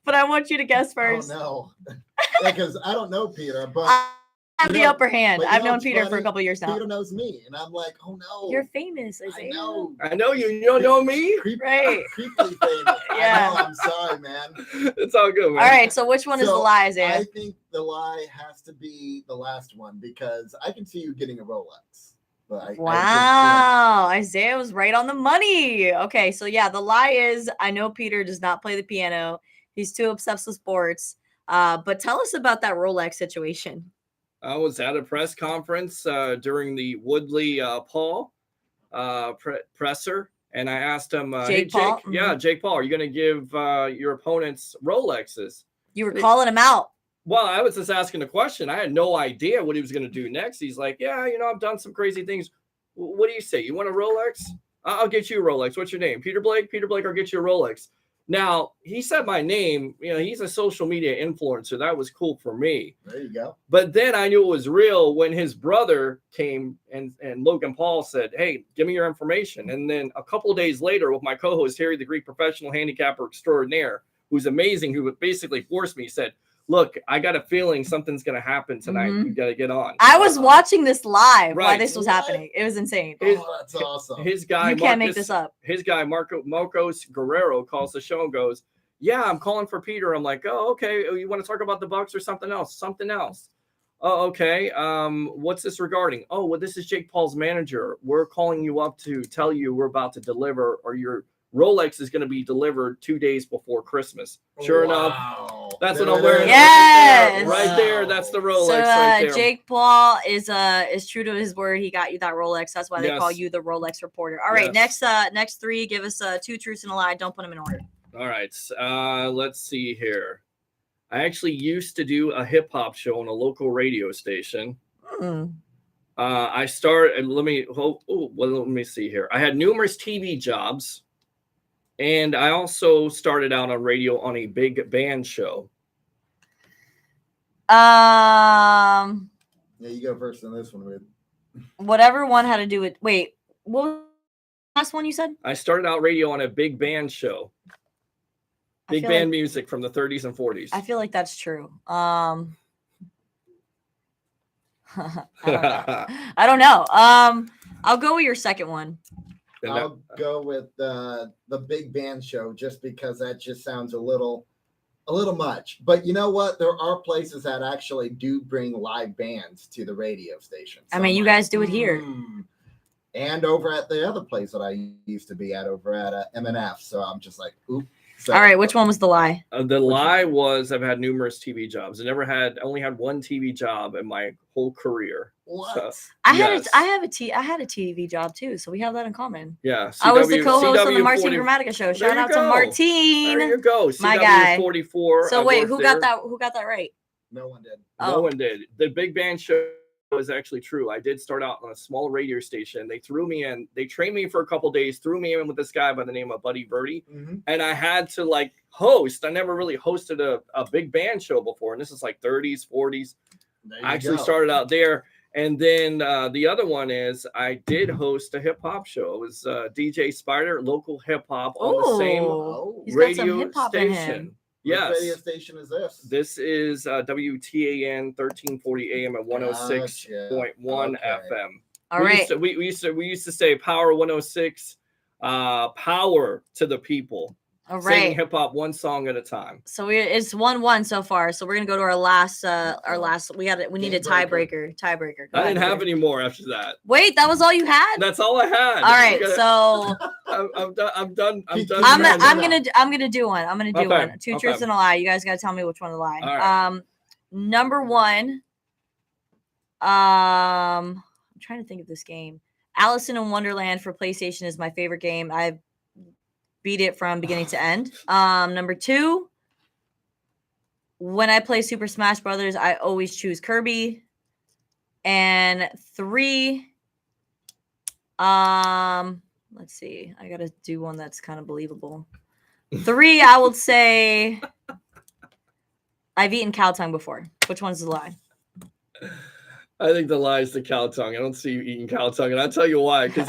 [SPEAKER 1] But I want you to guess first.
[SPEAKER 2] Oh, no. Because I don't know Peter, but
[SPEAKER 1] I have the upper hand. I've known Peter
[SPEAKER 2] funny?
[SPEAKER 1] for a couple years now.
[SPEAKER 2] Peter knows me, and I'm like, oh no.
[SPEAKER 1] You're famous, Isaiah.
[SPEAKER 2] I
[SPEAKER 3] know you don't know me.
[SPEAKER 1] Right.
[SPEAKER 2] Creepily famous.
[SPEAKER 1] Yeah.
[SPEAKER 2] I know, I'm sorry, man.
[SPEAKER 3] It's all good, man.
[SPEAKER 1] All right, so which one is the lie, Isaiah?
[SPEAKER 2] I think the lie has to be the last one because I can see you getting a Rolex. But
[SPEAKER 1] wow, Isaiah was right on the money. Okay, so yeah, the lie is I know Peter does not play the piano. He's too obsessed with sports. But tell us about that Rolex situation.
[SPEAKER 3] I was at a press conference during the Woodley Paul presser, and I asked him,
[SPEAKER 1] Jake Paul?
[SPEAKER 3] Jake, yeah, Jake Paul, are you going to give your opponents Rolexes?
[SPEAKER 1] You were calling him out.
[SPEAKER 3] Well, I was just asking a question. I had no idea what he was going to do next. He's like, yeah, I've done some crazy things. What do you say? You want a Rolex? I'll get you a Rolex. What's your name? Peter Blake? Peter Blake, I'll get you a Rolex. Now, he said my name. He's a social media influencer. That was cool for me.
[SPEAKER 2] There you go.
[SPEAKER 3] But then I knew it was real when his brother came and Logan Paul said, hey, give me your information. And then a couple of days later with my co-host, Harry, the Greek professional handicapper extraordinaire, who's amazing, who basically forced me, said, look, I got a feeling something's going to happen tonight.
[SPEAKER 1] Mm-hmm.
[SPEAKER 3] You got to get on.
[SPEAKER 1] I was watching this live while this was
[SPEAKER 2] What?
[SPEAKER 1] happening. It was insane.
[SPEAKER 2] That's awesome.
[SPEAKER 3] His guy,
[SPEAKER 1] You can't make this up.
[SPEAKER 3] His guy, Marcos Guerrero, calls the show and goes, yeah, I'm calling for Peter. I'm like, oh, okay. You want to talk about the Bucs or something else? Something else. Oh, okay. What's this regarding? Oh, well, this is Jake Paul's manager. We're calling you up to tell you we're about to deliver, or your Rolex is going to be delivered 2 days before Christmas. Sure enough, that's what I'm wearing.
[SPEAKER 1] Yes.
[SPEAKER 3] Right there. That's the Rolex
[SPEAKER 1] So
[SPEAKER 3] right there.
[SPEAKER 1] Jake Paul is true to his word. He got you that Rolex. That's why they call you the Rolex reporter. All right, next 3, give us 2 truths and a lie. Don't put them in order.
[SPEAKER 3] All right. Let's see here. I actually used to do a hip hop show on a local radio station. I started. Let me see here. I had numerous TV jobs, and I also started out on radio on a big band show.
[SPEAKER 2] Yeah, you go first on this one, Ruth.
[SPEAKER 1] Whatever one had to do with. Wait, what was the last one you said?
[SPEAKER 3] I started out radio on a big band show. Big band music from the 30s and 40s.
[SPEAKER 1] I feel like that's true. I don't know. I'll go with your second one.
[SPEAKER 2] I'll go with the big band show just because that just sounds a little much. But you know what? There are places that actually do bring live bands to the radio station.
[SPEAKER 1] I mean, you guys do it here.
[SPEAKER 2] And over at the other place that I used to be at over at MNF. So I'm just like, oop. So,
[SPEAKER 1] all right, which one was the lie?
[SPEAKER 3] The lie was I've had numerous TV jobs. I only had one TV job in my whole career.
[SPEAKER 2] What?
[SPEAKER 3] So,
[SPEAKER 1] I had a TV job too, so we have that in common.
[SPEAKER 3] Yeah,
[SPEAKER 1] I was the co-host on the Martin Gramatica show. Shout out to Martin.
[SPEAKER 3] There you go.
[SPEAKER 1] My guy.
[SPEAKER 3] 44.
[SPEAKER 1] So wait, who got that right?
[SPEAKER 2] No one did.
[SPEAKER 3] No one did. The big band show was actually true. I did start out on a small radio station. They threw me in. They trained me for a couple days, threw me in with this guy by the name of Buddy Birdie. And I had to host. I never really hosted a big band show before. And this is 30s, 40s. I actually started out there. And then the other one is I did host a hip hop show. It was DJ Spider, local hip hop on the same radio station. Yes.
[SPEAKER 2] What radio station is this?
[SPEAKER 3] This is WTAN 1340 AM at 106.1 FM.
[SPEAKER 1] All right.
[SPEAKER 3] We used to say Power 106, power to the people.
[SPEAKER 1] All
[SPEAKER 3] Singing
[SPEAKER 1] right.
[SPEAKER 3] hip hop one song at a time.
[SPEAKER 1] So it's 1-1 so far. So we're gonna go to our last. We need a tiebreaker. Tiebreaker. Go
[SPEAKER 3] I
[SPEAKER 1] ahead,
[SPEAKER 3] didn't have
[SPEAKER 1] Peter.
[SPEAKER 3] any more after that.
[SPEAKER 1] Wait, that was all you had?
[SPEAKER 3] That's all I had.
[SPEAKER 1] All right. So
[SPEAKER 3] I'm done. I'm done.
[SPEAKER 1] I'm gonna do one. I'm gonna do
[SPEAKER 3] Okay,
[SPEAKER 1] one. Two truths and a lie. You guys gotta tell me which one to lie.
[SPEAKER 3] All right.
[SPEAKER 1] Number one. I'm trying to think of this game. Alice in Wonderland for PlayStation is my favorite game. I beat it from beginning to end. Number two. When I play Super Smash Brothers, I always choose Kirby. And three. Let's see. I gotta do one that's kind of believable. Three, I would say I've eaten cow tongue before. Which one's the lie?
[SPEAKER 3] I think the lie is the cow tongue. I don't see you eating cow tongue, and I'll tell you why. Because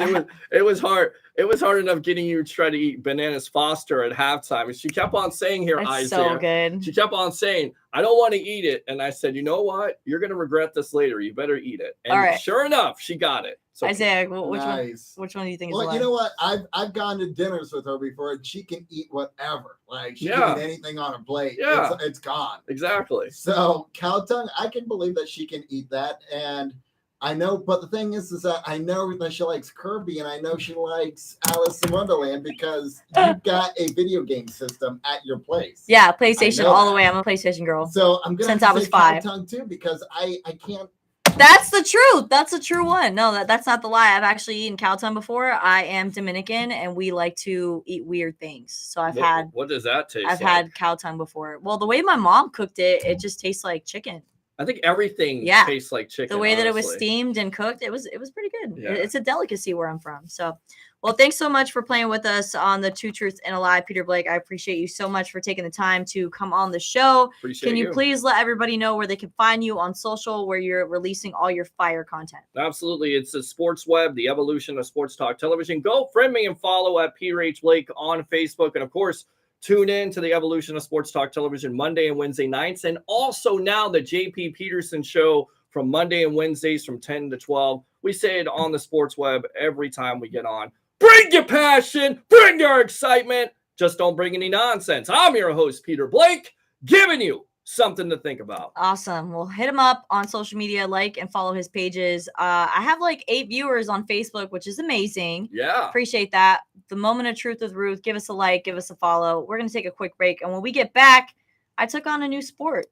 [SPEAKER 3] it was hard. It was hard enough getting you to try to eat Bananas Foster at halftime. And she kept on saying here,
[SPEAKER 1] It's
[SPEAKER 3] Isaiah.
[SPEAKER 1] so good.
[SPEAKER 3] She kept on saying, I don't want to eat it. And I said, you know what? You're going to regret this later. You better eat it. And
[SPEAKER 1] All right.
[SPEAKER 3] Sure enough, she got it. So
[SPEAKER 1] Isaiah, which
[SPEAKER 2] Nice.
[SPEAKER 1] one? Which one do you think is the
[SPEAKER 2] Well,
[SPEAKER 1] lie?
[SPEAKER 2] you know what? I've gone to dinners with her before, and she can eat whatever. Like she
[SPEAKER 3] Yeah.
[SPEAKER 2] can eat anything on her plate.
[SPEAKER 3] Yeah.
[SPEAKER 2] It's gone.
[SPEAKER 3] Exactly.
[SPEAKER 2] So cow tongue, I can believe that she can eat that, and I know. But the thing is that I know that she likes Kirby, and I know she likes Alice in Wonderland because you've got a video game system at your place.
[SPEAKER 1] Yeah, PlayStation
[SPEAKER 2] know
[SPEAKER 1] all the
[SPEAKER 2] that.
[SPEAKER 1] way. I'm a PlayStation girl.
[SPEAKER 2] So I'm gonna
[SPEAKER 1] Since
[SPEAKER 2] have
[SPEAKER 1] I
[SPEAKER 2] to
[SPEAKER 1] was
[SPEAKER 2] say cow
[SPEAKER 1] 5.
[SPEAKER 2] tongue too because I can't.
[SPEAKER 1] That's the truth. That's the true one. No, that's not the lie. I've actually eaten cow tongue before. I am Dominican, and we like to eat weird things. So I've
[SPEAKER 3] What does that taste
[SPEAKER 1] I've
[SPEAKER 3] like?
[SPEAKER 1] had cow tongue before. Well, the way my mom cooked it, it just tastes like chicken.
[SPEAKER 3] I think everything
[SPEAKER 1] Yeah.
[SPEAKER 3] tastes like chicken.
[SPEAKER 1] The way that it was
[SPEAKER 3] honestly.
[SPEAKER 1] steamed and cooked, it was pretty good.
[SPEAKER 3] Yeah.
[SPEAKER 1] It's a delicacy where I'm from. So, well, thanks so much for playing with us on the Two Truths and a Lie, Peter Blake. I appreciate you so much for taking the time to come on the show.
[SPEAKER 3] Appreciate
[SPEAKER 1] Can you please let everybody know where they can find you on social, where you're releasing all your fire content?
[SPEAKER 3] Absolutely. It's the Sports Web, the evolution of sports talk television. Go friend me and follow at Peter H. Blake on Facebook. And of course, tune in to the evolution of sports talk television Monday and Wednesday nights. And also now the JP Peterson show from Monday and Wednesdays from 10 to 12. We say it on the Sports Web every time we get on. Bring your passion, bring your excitement. Just don't bring any nonsense. I'm your host, Peter Blake, giving you something to think about.
[SPEAKER 1] Awesome. Well, hit him up on social media, like and follow his pages. I have like 8 viewers on Facebook, which is amazing.
[SPEAKER 3] Yeah.
[SPEAKER 1] Appreciate that. The Moment of Truth with Ruth. Give us a like, give us a follow. We're going to take a quick break. And when we get back, I took on a new sport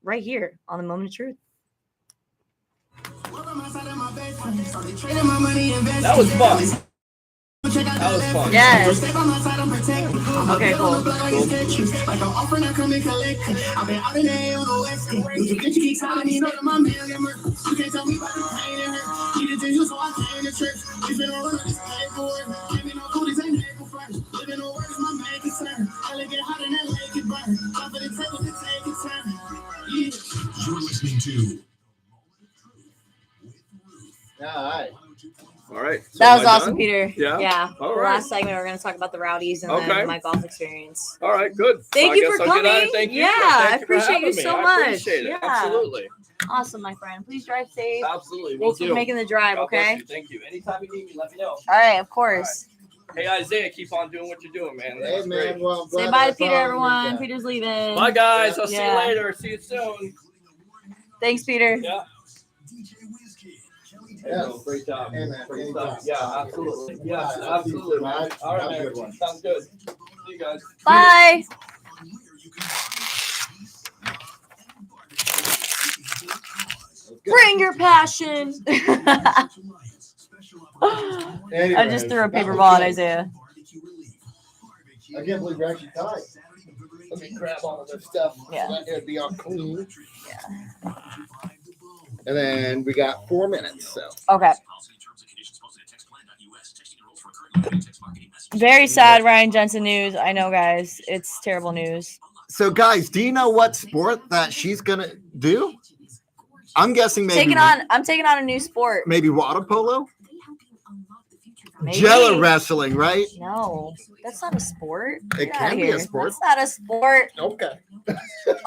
[SPEAKER 1] right here on the Moment of Truth.
[SPEAKER 3] That was fun. That was fun.
[SPEAKER 1] Yes. Okay, cool.
[SPEAKER 8] You're listening to
[SPEAKER 2] All right.
[SPEAKER 3] All right. So
[SPEAKER 1] That was
[SPEAKER 3] am I
[SPEAKER 1] awesome,
[SPEAKER 3] done?
[SPEAKER 1] Peter.
[SPEAKER 3] Yeah?
[SPEAKER 1] Yeah.
[SPEAKER 3] All
[SPEAKER 1] The
[SPEAKER 3] right.
[SPEAKER 1] last segment, we're going to talk about the Rowdies and
[SPEAKER 3] Okay.
[SPEAKER 1] then my golf experience.
[SPEAKER 3] All right, good.
[SPEAKER 1] Thank
[SPEAKER 3] So I
[SPEAKER 1] you
[SPEAKER 3] guess
[SPEAKER 1] for
[SPEAKER 3] I'll get on
[SPEAKER 1] coming.
[SPEAKER 3] it. Thank you.
[SPEAKER 1] Yeah,
[SPEAKER 3] Thank
[SPEAKER 1] I
[SPEAKER 3] you for
[SPEAKER 1] appreciate you
[SPEAKER 3] having me.
[SPEAKER 1] so
[SPEAKER 3] I
[SPEAKER 1] much.
[SPEAKER 3] appreciate it.
[SPEAKER 1] Yeah.
[SPEAKER 3] Absolutely.
[SPEAKER 1] Awesome, my friend. Please drive safe.
[SPEAKER 3] Absolutely. We'll
[SPEAKER 1] Thanks for
[SPEAKER 3] do.
[SPEAKER 1] making the drive,
[SPEAKER 3] God bless
[SPEAKER 1] okay?
[SPEAKER 3] you. Thank you. Anytime you need me, let me know.
[SPEAKER 1] All right, of course.
[SPEAKER 3] Hey, Isaiah, keep on doing what you're doing, man.
[SPEAKER 2] Hey
[SPEAKER 3] That's
[SPEAKER 2] man,
[SPEAKER 3] great.
[SPEAKER 2] well, I'm
[SPEAKER 1] Say
[SPEAKER 2] glad
[SPEAKER 1] bye to
[SPEAKER 2] that's
[SPEAKER 1] Peter,
[SPEAKER 2] all
[SPEAKER 1] everyone.
[SPEAKER 2] we got.
[SPEAKER 1] Peter's leaving.
[SPEAKER 3] Bye, guys. I'll see
[SPEAKER 1] Yeah.
[SPEAKER 3] you later. See you soon.
[SPEAKER 1] Thanks, Peter.
[SPEAKER 3] Yeah.
[SPEAKER 2] Yes.
[SPEAKER 3] Great job.
[SPEAKER 2] Hey, man,
[SPEAKER 3] Great
[SPEAKER 2] anytime.
[SPEAKER 3] job. Yeah, absolutely. Yeah,
[SPEAKER 2] All right,
[SPEAKER 3] absolutely, man. All right,
[SPEAKER 2] Have a
[SPEAKER 3] man.
[SPEAKER 2] good one.
[SPEAKER 3] Sounds good. See you guys.
[SPEAKER 1] Bye. Bring your passion. I just threw a paper ball at Isaiah.
[SPEAKER 2] I can't believe we're actually tied. Let me grab all of this stuff.
[SPEAKER 1] Yeah.
[SPEAKER 2] So that it'd be all clean.
[SPEAKER 1] Yeah.
[SPEAKER 2] And then we got 4 minutes. So
[SPEAKER 1] Okay. Very sad Ryan Jensen news. I know, guys. It's terrible news.
[SPEAKER 2] So, guys, do you know what sport that she's gonna do? I'm guessing maybe
[SPEAKER 1] I'm taking on a new sport.
[SPEAKER 2] maybe water polo.
[SPEAKER 1] Maybe.
[SPEAKER 2] Jello wrestling, right?
[SPEAKER 1] No, that's not a sport.
[SPEAKER 2] It
[SPEAKER 1] Get outta
[SPEAKER 2] can be a
[SPEAKER 1] here.
[SPEAKER 2] sport.
[SPEAKER 1] That's not a sport.
[SPEAKER 2] Okay.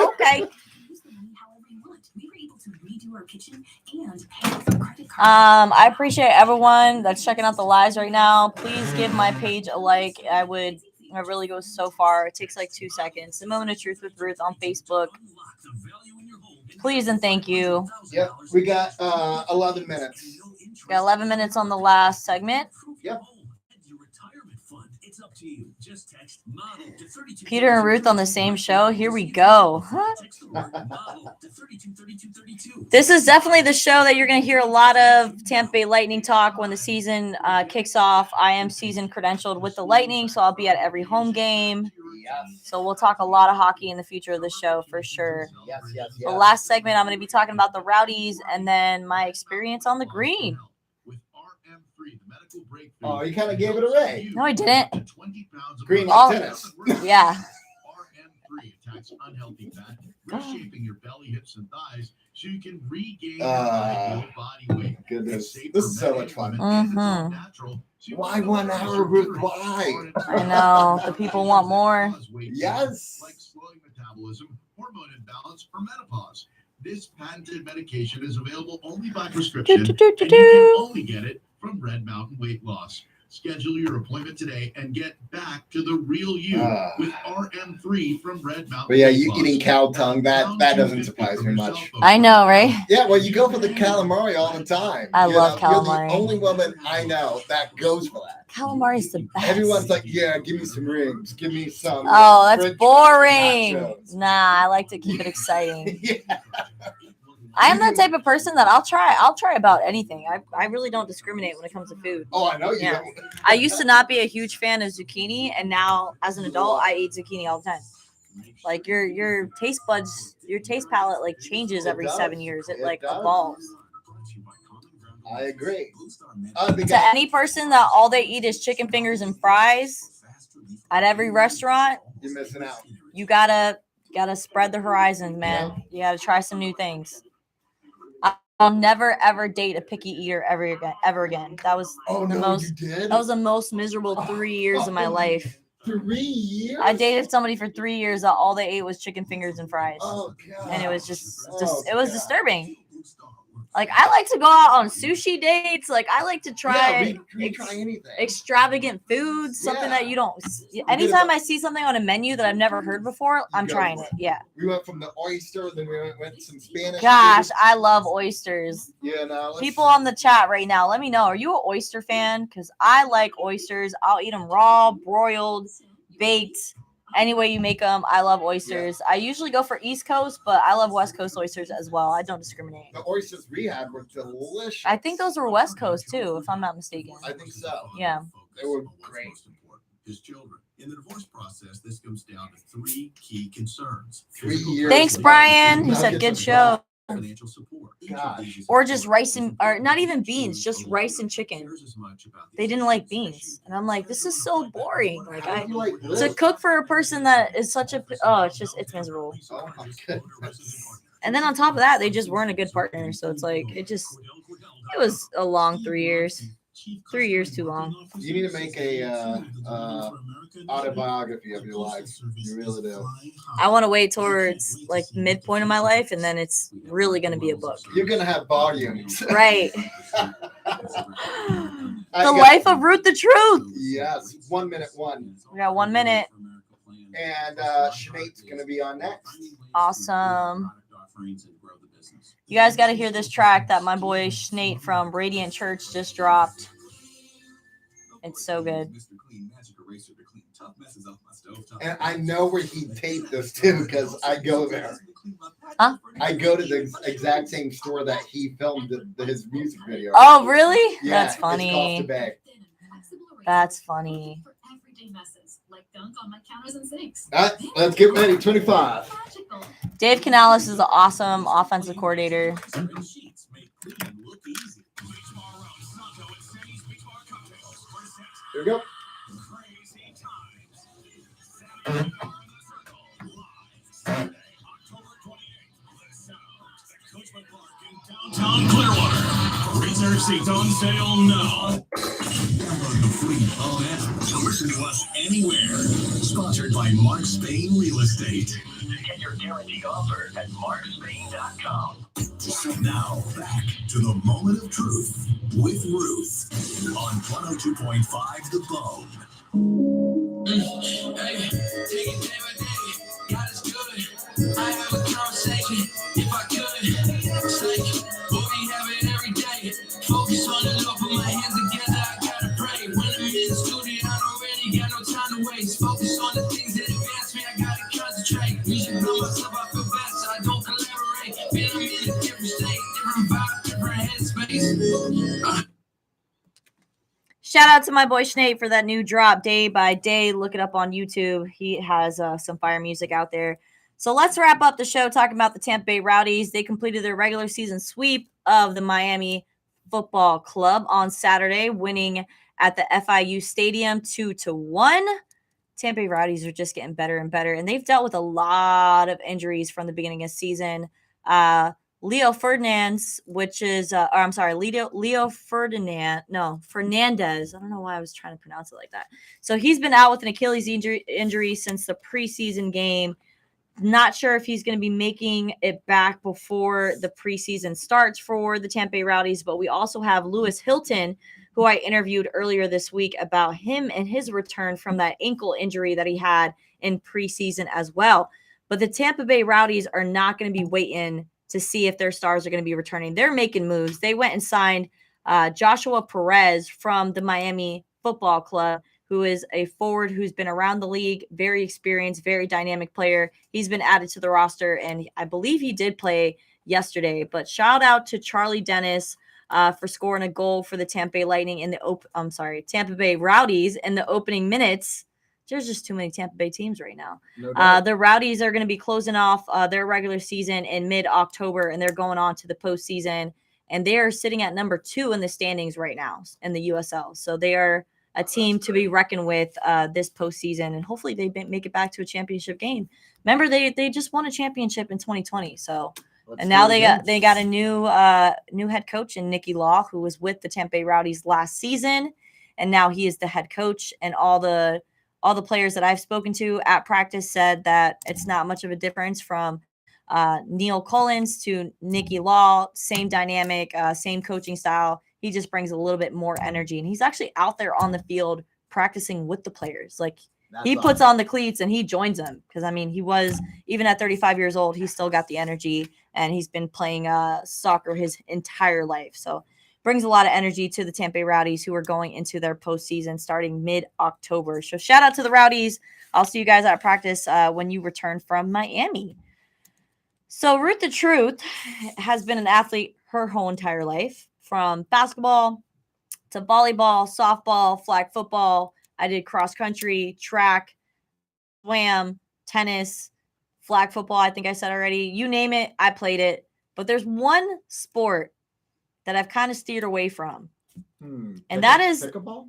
[SPEAKER 1] Okay. I appreciate everyone that's checking out the lives right now. Please give my page a like. It really goes so far. It takes like 2 seconds. The Moment of Truth with Ruth on Facebook. Please and thank you.
[SPEAKER 2] Yep, we got 11 minutes.
[SPEAKER 1] Got 11 minutes on the last segment.
[SPEAKER 2] Yep.
[SPEAKER 1] Peter and Ruth on the same show. Here we go. This is definitely the show that you're going to hear a lot of Tampa Bay Lightning talk when the season kicks off. I am season credentialed with the Lightning, so I'll be at every home game.
[SPEAKER 2] Yes.
[SPEAKER 1] So we'll talk a lot of hockey in the future of the show for sure.
[SPEAKER 2] Yes.
[SPEAKER 1] The last segment, I'm going to be talking about the Rowdies and then my experience on the green.
[SPEAKER 2] Oh, you kind of gave it away.
[SPEAKER 1] No, I didn't.
[SPEAKER 2] Green
[SPEAKER 1] All-
[SPEAKER 2] like tennis.
[SPEAKER 1] Yeah.
[SPEAKER 4] RM3 attacks unhealthy fat, reshaping your belly, hips, and thighs so you can regain your ideal body weight.
[SPEAKER 2] Goodness,
[SPEAKER 4] It's safe
[SPEAKER 2] this
[SPEAKER 4] for
[SPEAKER 2] is so
[SPEAKER 4] men
[SPEAKER 2] much fun.
[SPEAKER 4] and it's all
[SPEAKER 1] Mhm.
[SPEAKER 4] natural, so you
[SPEAKER 2] Why
[SPEAKER 4] can
[SPEAKER 2] 1
[SPEAKER 4] go
[SPEAKER 2] hour, Ruth? Why?
[SPEAKER 1] I know. The people want more.
[SPEAKER 2] Yes.
[SPEAKER 4] Like slowing metabolism, hormone imbalance, or menopause. This patented medication is available only by prescription, and you can only get it from Red Mountain Weight Loss. Schedule your appointment today and get back to the real you with RM3 from Red Mountain.
[SPEAKER 2] But yeah,
[SPEAKER 4] Weight
[SPEAKER 2] you
[SPEAKER 4] Loss.
[SPEAKER 2] eating cow tongue, that doesn't
[SPEAKER 4] 250
[SPEAKER 2] surprise
[SPEAKER 4] from
[SPEAKER 2] me
[SPEAKER 4] your
[SPEAKER 2] much.
[SPEAKER 4] cell phone.
[SPEAKER 1] I know, right?
[SPEAKER 2] Yeah, well, you go for the calamari all the time.
[SPEAKER 1] I
[SPEAKER 2] You
[SPEAKER 1] love
[SPEAKER 2] know, You're
[SPEAKER 1] calamari.
[SPEAKER 2] the only woman I know that goes for that.
[SPEAKER 1] Calamari's the best.
[SPEAKER 2] Everyone's like, yeah, give me some rings. Give me some.
[SPEAKER 1] Oh, that's
[SPEAKER 2] French
[SPEAKER 1] boring.
[SPEAKER 2] nachos.
[SPEAKER 1] Nah, I like to keep it exciting.
[SPEAKER 2] Yeah.
[SPEAKER 1] I am that type of person that I'll try about anything. I really don't discriminate when it comes to food.
[SPEAKER 2] Oh, I know you
[SPEAKER 1] Yeah.
[SPEAKER 2] don't.
[SPEAKER 1] I used to not be a huge fan of zucchini, and now as an adult, I eat zucchini all the time. Like your taste buds, your taste palette like changes
[SPEAKER 2] It
[SPEAKER 1] every
[SPEAKER 2] does.
[SPEAKER 1] 7 years. It
[SPEAKER 2] It
[SPEAKER 1] like
[SPEAKER 2] does.
[SPEAKER 1] evolves.
[SPEAKER 2] I agree.
[SPEAKER 1] To any person that all they eat is chicken fingers and fries at every restaurant,
[SPEAKER 2] You're missing out.
[SPEAKER 1] you gotta spread the horizons, man. You gotta try some new things. I'll never ever date a picky eater ever again. That was
[SPEAKER 2] Oh,
[SPEAKER 1] the
[SPEAKER 2] no,
[SPEAKER 1] most.
[SPEAKER 2] you did?
[SPEAKER 1] That was the most miserable 3 years of my life.
[SPEAKER 2] 3 years?
[SPEAKER 1] I dated somebody for 3 years that all they ate was chicken fingers and fries,
[SPEAKER 2] Oh, God.
[SPEAKER 1] and it was just
[SPEAKER 2] Oh,
[SPEAKER 1] it was
[SPEAKER 2] God.
[SPEAKER 1] disturbing. Like I like to go out on sushi dates. Like I like to try
[SPEAKER 2] Yeah, we try anything.
[SPEAKER 1] extravagant foods, something
[SPEAKER 2] Yeah.
[SPEAKER 1] that you don't. Anytime I see something on a menu that I've never heard before, I'm
[SPEAKER 2] go
[SPEAKER 1] trying
[SPEAKER 2] for
[SPEAKER 1] it. Yeah.
[SPEAKER 2] We went from the oyster, then we went some Spanish.
[SPEAKER 1] Gosh,
[SPEAKER 2] food.
[SPEAKER 1] I love oysters.
[SPEAKER 2] You know, let's-
[SPEAKER 1] People on the chat right now, let me know. Are you an oyster fan? Because I like oysters. I'll eat them raw, broiled, baked, any way you make them. I love oysters. I usually go for East Coast, but I love West Coast oysters as well. I don't discriminate.
[SPEAKER 2] The oysters we had were delicious.
[SPEAKER 1] I think those were West Coast too, if I'm not mistaken.
[SPEAKER 2] I think so.
[SPEAKER 1] Yeah.
[SPEAKER 2] They were great.
[SPEAKER 4] His children. In the divorce process, this comes down to 3 key concerns.
[SPEAKER 2] 3
[SPEAKER 4] Physical
[SPEAKER 2] years.
[SPEAKER 1] Thanks,
[SPEAKER 4] custody,
[SPEAKER 1] Brian. He
[SPEAKER 2] Nuggets
[SPEAKER 1] said good
[SPEAKER 2] of
[SPEAKER 1] show.
[SPEAKER 4] financial support. Each of
[SPEAKER 2] Gosh.
[SPEAKER 4] these is
[SPEAKER 1] Or just
[SPEAKER 4] important.
[SPEAKER 1] rice and, or not even beans, just rice and chicken.
[SPEAKER 4] Cares as much about these
[SPEAKER 1] They didn't like
[SPEAKER 4] issues
[SPEAKER 1] beans.
[SPEAKER 4] as
[SPEAKER 1] And I'm like, this is so boring. Like
[SPEAKER 2] How do you like this?
[SPEAKER 1] to cook for a person that is such a, it's miserable.
[SPEAKER 2] Oh, my goodness.
[SPEAKER 1] And then on top of that, they just weren't a good partner. So it's like, it was a long 3 years. 3 years too long.
[SPEAKER 2] You need to make a autobiography of your life. You really do.
[SPEAKER 1] I want to wait towards like midpoint of my life, and then it's really going to be a book.
[SPEAKER 2] You're gonna have volumes.
[SPEAKER 1] Right.
[SPEAKER 2] I
[SPEAKER 1] The
[SPEAKER 2] got-
[SPEAKER 1] life of Ruth the Truth.
[SPEAKER 2] Yes, 1 minute one.
[SPEAKER 1] We got 1 minute.
[SPEAKER 2] And Sinead's gonna be on next.
[SPEAKER 1] Awesome. You guys got to hear this track that my boy Snate from Radiant Church just dropped. It's so good.
[SPEAKER 2] And I know where he taped this too, because I go there.
[SPEAKER 1] Huh?
[SPEAKER 2] I go to the exact same store that he filmed his music video.
[SPEAKER 1] Oh, really?
[SPEAKER 2] Yeah,
[SPEAKER 1] That's
[SPEAKER 2] it's
[SPEAKER 1] funny.
[SPEAKER 2] Costa Bay.
[SPEAKER 1] That's funny.
[SPEAKER 2] Let's get ready. 25.
[SPEAKER 1] Dave Canales is an awesome offensive coordinator.
[SPEAKER 2] Here we go.
[SPEAKER 8] Downtown Clearwater. Reserve seats on sale now. Download the free phone app to listen to us anywhere. Sponsored by Mark Spain Real Estate. Get your guaranteed offer at markspain.com. Now, back to the moment of truth with Ruth on 102.5 The Bone.
[SPEAKER 5] Hey, take it day by day. God is good. I have a conversation if I could. It's like what we have it every day. Focus on the Lord, put my hands together. I gotta pray. When I'm in the studio, I don't really got no time to waste. Focus on the things that advance me. I gotta concentrate. Music by myself, I feel bad, so I don't collaborate. Feel I'm in a different state, different vibe, different headspace.
[SPEAKER 1] Shout out to my boy Snake for that new drop, Day by Day. Look it up on YouTube. He has some fire music out there. So let's wrap up the show talking about the Tampa Bay Rowdies. They completed their regular season sweep of the Miami Football Club on Saturday, winning at the FIU Stadium 2-1. Tampa Bay Rowdies are just getting better and better, and they've dealt with a lot of injuries from the beginning of the season. Leo Fernandez, Fernandez. I don't know why I was trying to pronounce it like that. So he's been out with an Achilles injury since the preseason game. Not sure if he's going to be making it back before the preseason starts for the Tampa Bay Rowdies, but we also have Lewis Hilton, who I interviewed earlier this week about him and his return from that ankle injury that he had in preseason as well. But the Tampa Bay Rowdies are not going to be waiting to see if their stars are going to be returning. They're making moves. They went and signed Joshua Perez from the Miami Football Club, who is a forward who's been around the league, very experienced, very dynamic player. He's been added to the roster, and I believe he did play yesterday. But shout out to Charlie Dennis for scoring a goal for the Tampa Bay Lightning in the Tampa Bay Rowdies in the opening minutes. There's just too many Tampa Bay teams right now.
[SPEAKER 2] No
[SPEAKER 1] the Rowdies are going to be closing off their regular season in mid-October, and they're going on to the postseason. And they are sitting at number 2 in the standings right now in the USL. So they are a team to be reckoned with this postseason, and hopefully they make it back to a championship game. Remember, they just won a championship in 2020. So, and now they got a new head coach in Nicky Law, who was with the Tampa Bay Rowdies last season, and now he is the head coach. And all the players that I've spoken to at practice said that it's not much of a difference from Neil Collins to Nicky Law. Same dynamic, same coaching style. He just brings a little bit more energy, and he's actually out there on the field practicing with the players. Like, he puts on the cleats and he joins them, because I mean, he was, even at 35 years old, he's still got the energy, and he's been playing soccer his entire life. So brings a lot of energy to the Tampa Bay Rowdies, who are going into their postseason starting mid-October. So shout out to the Rowdies. I'll see you guys at practice when you return from Miami. So Ruth the Truth has been an athlete her whole entire life, from basketball to volleyball, softball, flag football. I did cross country, track, swam, tennis, flag football. I think I said already. You name it, I played it. But there's one sport that I've kind of steered away from. And that is
[SPEAKER 2] pickleball.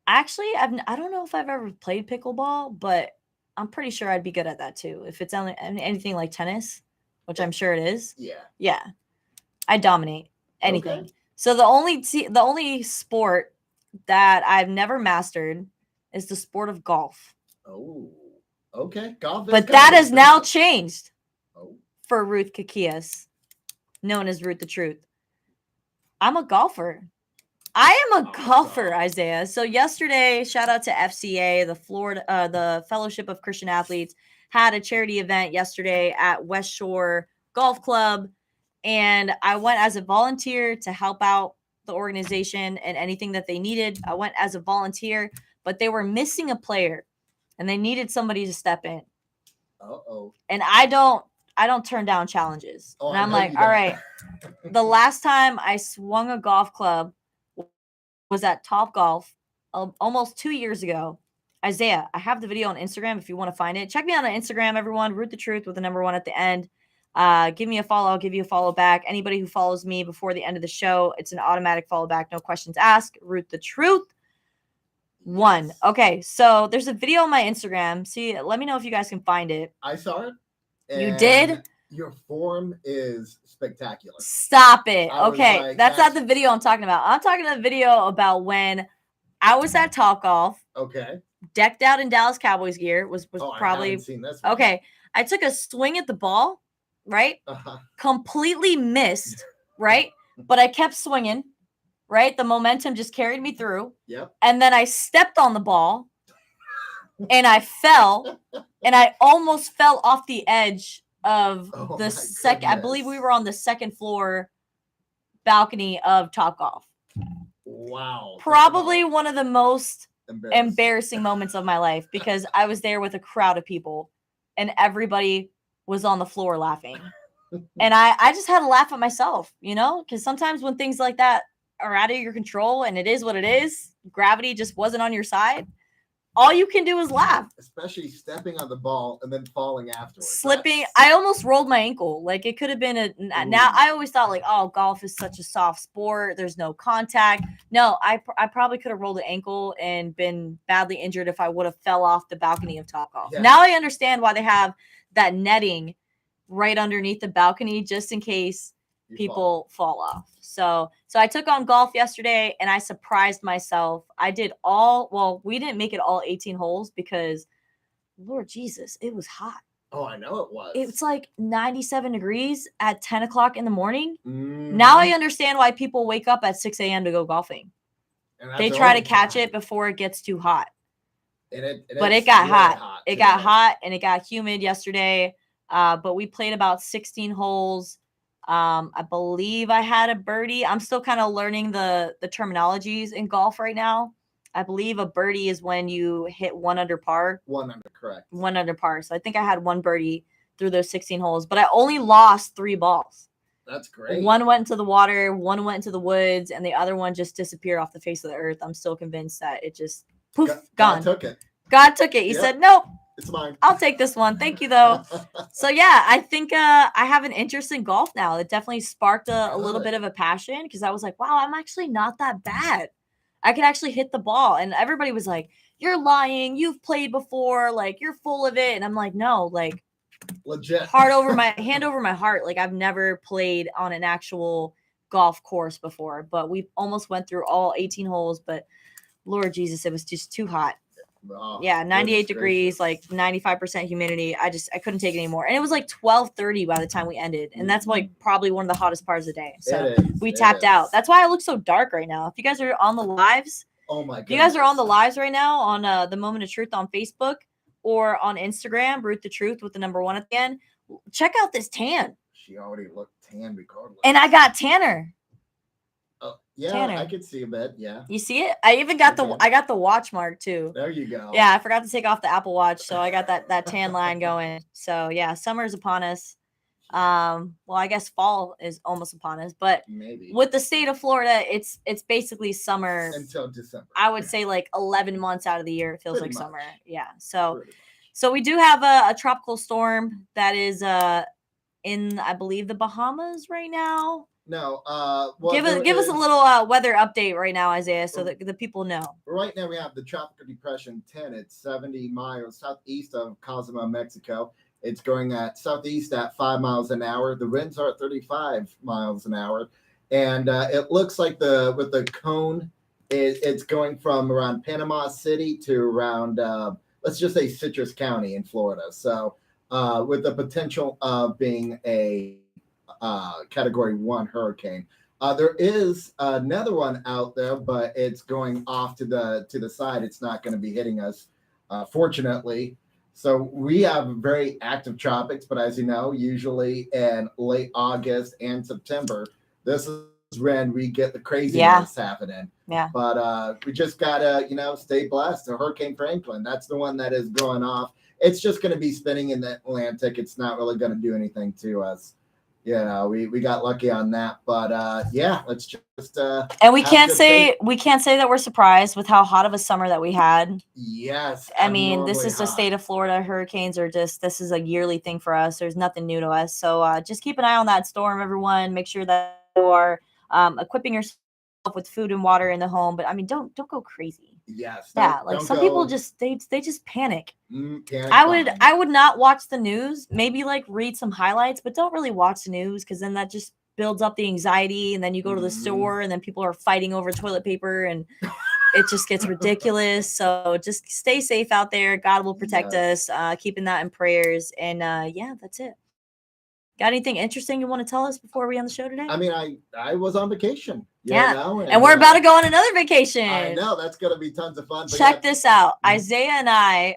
[SPEAKER 1] Actually, I don't know if I've ever played pickleball, but I'm pretty sure I'd be good at that too. If it's anything like tennis, which I'm sure it is. Yeah. I dominate anything. Okay. So the only sport that I've never mastered is the sport of golf.
[SPEAKER 2] Oh, okay. Golf.
[SPEAKER 1] But that has now changed for Ruth Kakias, known as Ruth the Truth. I'm a golfer. I am a golfer, Isaiah. So yesterday, shout out to FCA, the Fellowship of Christian Athletes, had a charity event yesterday at West Shore Golf Club. And I went as a volunteer to help out the organization and anything that they needed. I went as a volunteer, but they were missing a player, and they needed somebody to step in. And I don't turn down challenges. And I'm like, all right. The last time I swung a golf club was at Top Golf almost 2 years ago. Isaiah, I have the video on Instagram if you want to find it. Check me out on Instagram, everyone. Ruth the Truth with the number 1 at the end. Give me a follow. I'll give you a follow back. Anybody who follows me before the end of the show, it's an automatic follow back. No questions asked. Ruth the Truth 1. Okay, so there's a video on my Instagram. See, let me know if you guys can find it.
[SPEAKER 2] I saw it.
[SPEAKER 1] You did?
[SPEAKER 2] Your form is spectacular.
[SPEAKER 1] Stop it. Okay, that's not the video I'm talking about. I'm talking about the video about when I was at Topgolf,
[SPEAKER 2] Okay.
[SPEAKER 1] decked out in Dallas Cowboys gear. Was
[SPEAKER 2] Oh, I
[SPEAKER 1] probably
[SPEAKER 2] haven't seen this one.
[SPEAKER 1] okay. I took a swing at the ball, right?
[SPEAKER 2] Uh-huh.
[SPEAKER 1] Completely missed, right? But I kept swinging, right? The momentum just carried me through.
[SPEAKER 2] Yep.
[SPEAKER 1] And then I stepped on the ball and I fell and I almost fell off the edge of
[SPEAKER 2] Oh
[SPEAKER 1] the
[SPEAKER 2] my
[SPEAKER 1] second. I believe we
[SPEAKER 2] goodness.
[SPEAKER 1] were on the second floor balcony of Topgolf.
[SPEAKER 2] Wow.
[SPEAKER 1] Probably one of the most
[SPEAKER 2] Embarrassing.
[SPEAKER 1] embarrassing moments of my life because I was there with a crowd of people and everybody was on the floor laughing. And I just had to laugh at myself, you know, because sometimes when things like that are out of your control and it is what it is, gravity just wasn't on your side. All you can do is laugh.
[SPEAKER 2] Especially stepping on the ball and then falling afterwards.
[SPEAKER 1] Slipping.
[SPEAKER 2] That's-
[SPEAKER 1] I almost rolled my ankle. Like it could have been now I always thought like, oh, golf is such a soft sport. There's no contact. No, I probably could have rolled an ankle and been badly injured if I would have fell off the balcony of Topgolf.
[SPEAKER 2] Yeah.
[SPEAKER 1] Now I understand why they have that netting right underneath the balcony just in case
[SPEAKER 2] you
[SPEAKER 1] people fall off. So I took on golf yesterday and I surprised myself. I did we didn't make it all 18 holes because Lord Jesus, it was hot.
[SPEAKER 2] Oh, I know it was.
[SPEAKER 1] It's like 97 degrees at 10 o'clock in the morning.
[SPEAKER 2] Mhm.
[SPEAKER 1] Now I understand why people wake up at 6 a.m. to go golfing.
[SPEAKER 2] And that's
[SPEAKER 1] They
[SPEAKER 2] the
[SPEAKER 1] try to
[SPEAKER 2] only
[SPEAKER 1] catch
[SPEAKER 2] time.
[SPEAKER 1] it before it gets too hot. But
[SPEAKER 2] it's
[SPEAKER 1] it got
[SPEAKER 2] really
[SPEAKER 1] hot. It
[SPEAKER 2] too.
[SPEAKER 1] got hot and it got humid yesterday. But we played about 16 holes. I believe I had a birdie. I'm still kind of learning the terminologies in golf right now. I believe a birdie is when you hit 1 under par.
[SPEAKER 2] 1 under, correct.
[SPEAKER 1] 1 under par. So I think I had 1 birdie through those 16 holes, but I only lost 3 balls.
[SPEAKER 2] That's great.
[SPEAKER 1] 1 went into the water, 1 went into the woods, and the other one just disappeared off the face of the earth. I'm still convinced that it just poof, gone.
[SPEAKER 2] God took it.
[SPEAKER 1] God took it. He
[SPEAKER 2] Yep.
[SPEAKER 1] said, nope,
[SPEAKER 2] It's mine.
[SPEAKER 1] I'll take this one. Thank you, though. So, yeah, I think I have an interest in golf now. It definitely sparked a little
[SPEAKER 2] Good.
[SPEAKER 1] bit of a passion because I was like, wow, I'm actually not that bad. I could actually hit the ball. And everybody was like, you're lying. You've played before. Like, you're full of it. And I'm like, no, like,
[SPEAKER 2] Legit.
[SPEAKER 1] hand over my heart. Like, I've never played on an actual golf course before, but we almost went through all 18 holes. But Lord Jesus, it was just too hot.
[SPEAKER 2] Oh,
[SPEAKER 1] Yeah, 98
[SPEAKER 2] goodness
[SPEAKER 1] degrees,
[SPEAKER 2] gracious.
[SPEAKER 1] like 95% humidity. I couldn't take it anymore. And it was like 12:30 by the time we ended. And that's like probably one of the hottest parts of the day. So
[SPEAKER 2] It is,
[SPEAKER 1] we
[SPEAKER 2] it
[SPEAKER 1] tapped
[SPEAKER 2] is.
[SPEAKER 1] out. That's why I look so dark right now. If you guys are on the lives,
[SPEAKER 2] Oh my
[SPEAKER 1] if
[SPEAKER 2] goodness.
[SPEAKER 1] you guys are on the lives right now on the Moment of Truth on Facebook or on Instagram, Ruth the Truth with the number 1 at the end, check out this tan.
[SPEAKER 2] She already looked tan regardless.
[SPEAKER 1] And I got tanner.
[SPEAKER 2] Yeah,
[SPEAKER 1] Tanner.
[SPEAKER 2] I could see a bit. Yeah.
[SPEAKER 1] You see it? I even got
[SPEAKER 2] Okay.
[SPEAKER 1] I got the watch mark too.
[SPEAKER 2] There you go.
[SPEAKER 1] Yeah, I forgot to take off the Apple Watch, so I got that tan line going. So yeah, summer's upon us. Well, I guess fall is almost upon us, but
[SPEAKER 2] Maybe.
[SPEAKER 1] with the state of Florida, it's basically summer.
[SPEAKER 2] Until December.
[SPEAKER 1] I would say like 11 months out of the year, it feels
[SPEAKER 2] Pretty
[SPEAKER 1] like
[SPEAKER 2] much.
[SPEAKER 1] summer. Yeah. So
[SPEAKER 2] Pretty much.
[SPEAKER 1] so we do have a tropical storm that is in, I believe, the Bahamas right now.
[SPEAKER 2] No. Well,
[SPEAKER 1] give
[SPEAKER 2] there
[SPEAKER 1] us a
[SPEAKER 2] is-
[SPEAKER 1] little weather update right now, Isaiah, so that the people know.
[SPEAKER 2] Right now we have the tropical depression 10. It's 70 miles southeast of Cozumel, Mexico. It's going at southeast at 5 miles an hour. The winds are at 35 miles an hour, and it looks like with the cone, it's going from around Panama City to around let's just say Citrus County in Florida. So with the potential of being a Category 1 hurricane. There is another one out there, but it's going off to the side. It's not going to be hitting us, fortunately. So we have very active tropics, but as you know, usually in late August and September, this is when we get the craziness happening.
[SPEAKER 1] Yeah.
[SPEAKER 2] But we just gotta, stay blessed. The Hurricane Franklin, that's the one that is going off. It's just going to be spinning in the Atlantic. It's not really going to do anything to us. We got lucky on that, but let's just
[SPEAKER 1] and we
[SPEAKER 2] have
[SPEAKER 1] can't
[SPEAKER 2] good
[SPEAKER 1] say
[SPEAKER 2] faith.
[SPEAKER 1] that we're surprised with how hot of a summer that we had.
[SPEAKER 2] Yes.
[SPEAKER 1] I mean, this
[SPEAKER 2] abnormally
[SPEAKER 1] is the
[SPEAKER 2] hot.
[SPEAKER 1] state of Florida. Hurricanes are this is a yearly thing for us. There's nothing new to us. So just keep an eye on that storm, everyone. Make sure that you are equipping yourself with food and water in the home. But I mean, don't go crazy.
[SPEAKER 2] Yes.
[SPEAKER 1] Yeah,
[SPEAKER 2] don't-
[SPEAKER 1] like
[SPEAKER 2] don't
[SPEAKER 1] some
[SPEAKER 2] go,
[SPEAKER 1] people just they just panic.
[SPEAKER 2] panic
[SPEAKER 1] I
[SPEAKER 2] buying.
[SPEAKER 1] would not watch the news, maybe like read some highlights, but don't really watch the news because then that just builds up the anxiety and then you go to the
[SPEAKER 2] Mhm.
[SPEAKER 1] store and then people are fighting over toilet paper and it just gets ridiculous. So just stay safe out there. God will protect us. Keeping that in prayers. And yeah, that's it. Got anything interesting you want to tell us before we end the show today?
[SPEAKER 2] I mean, I was on vacation.
[SPEAKER 1] And we're about to go on another vacation.
[SPEAKER 2] I know that's gonna be tons of fun.
[SPEAKER 1] Check this out. Isaiah and I,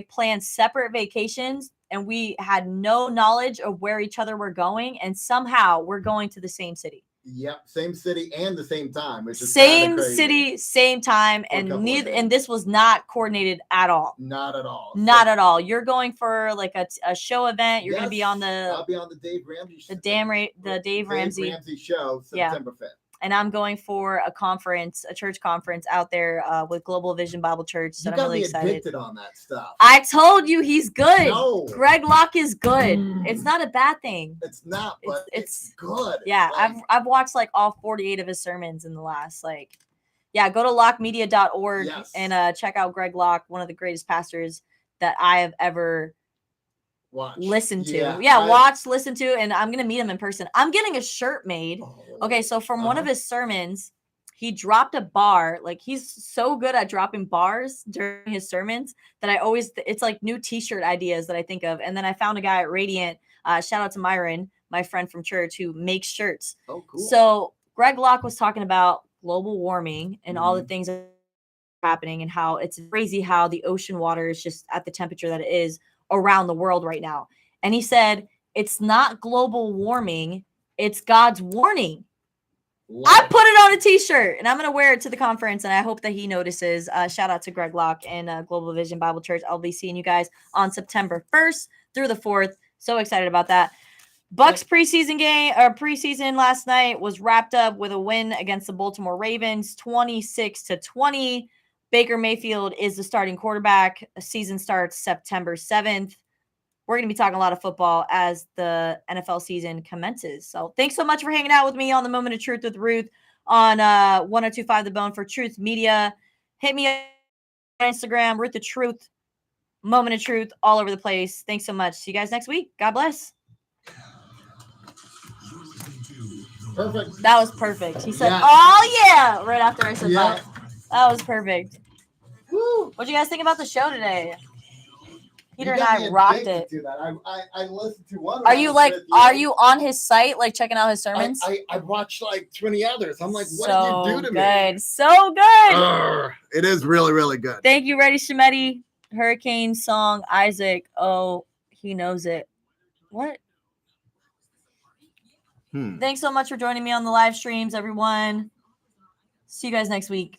[SPEAKER 1] planned separate vacations, and we had no knowledge of where each other were going, and somehow we're going to the same city.
[SPEAKER 2] Yep, same city and the same time, which is
[SPEAKER 1] same
[SPEAKER 2] crazy.
[SPEAKER 1] City, same time, and this was not coordinated at all.
[SPEAKER 2] Not at all.
[SPEAKER 1] Not at all. You're going for like a show event. You're going to be on
[SPEAKER 2] I'll be on the Dave Ramsey show.
[SPEAKER 1] The Dave Ramsey
[SPEAKER 2] show, September 5th.
[SPEAKER 1] And I'm going for a conference, a church conference out there with Global Vision Bible Church. So I'm really excited.
[SPEAKER 2] Addicted on that stuff.
[SPEAKER 1] I told you he's good.
[SPEAKER 2] No.
[SPEAKER 1] Greg Locke is good. It's not a bad thing.
[SPEAKER 2] It's not, but it's good.
[SPEAKER 1] Yeah, I've watched like all 48 of his sermons in the last go to lockmedia.org and check out Greg Locke, one of the greatest pastors that I have ever listened to. Listen to, and I'm gonna meet him in person. I'm getting a shirt made. Okay, so from one of his sermons, he dropped a bar. Like, he's so good at dropping bars during his sermons that it's like new t-shirt ideas that I think of. And then I found a guy at Radiant, shout out to Myron, my friend from church, who makes shirts.
[SPEAKER 2] Oh, cool.
[SPEAKER 1] So Greg Locke was talking about global warming and all the things that are happening, and how it's crazy how the ocean water is just at the temperature that it is around the world right now. And he said, it's not global warming, it's God's warning. I put it on a t-shirt, and I'm going to wear it to the conference, and I hope that he notices. Shout out to Greg Locke and Global Vision Bible Church. I'll be seeing you guys on September 1st through the 4th. So excited about that. Bucs preseason last night was wrapped up with a win against the Baltimore Ravens, 26-20. Baker Mayfield is the starting quarterback. The season starts September 7th. We're going to be talking a lot of football as the NFL season commences. So thanks so much for hanging out with me on the Moment of Truth with Ruth on 1025 The Bone for Truth Media. Hit me on Instagram, Ruth the Truth, Moment of Truth, all over the place. Thanks so much. See you guys next week. God bless.
[SPEAKER 2] Perfect.
[SPEAKER 1] That was perfect. He said, oh, yeah, right after I said that. That was perfect.
[SPEAKER 2] Woo.
[SPEAKER 1] What do you guys think about the show today? Peter and I rocked it.
[SPEAKER 2] I listened to one.
[SPEAKER 1] Are you on his site, like checking out his sermons?
[SPEAKER 2] I watched like 20 others. I'm like, what did you do to me?
[SPEAKER 1] So good.
[SPEAKER 2] It is really, really good.
[SPEAKER 1] Thank you, Reddy Shemetti. Hurricane song, Isaac. Oh, he knows it. What? Thanks so much for joining me on the live streams, everyone. See you guys next week.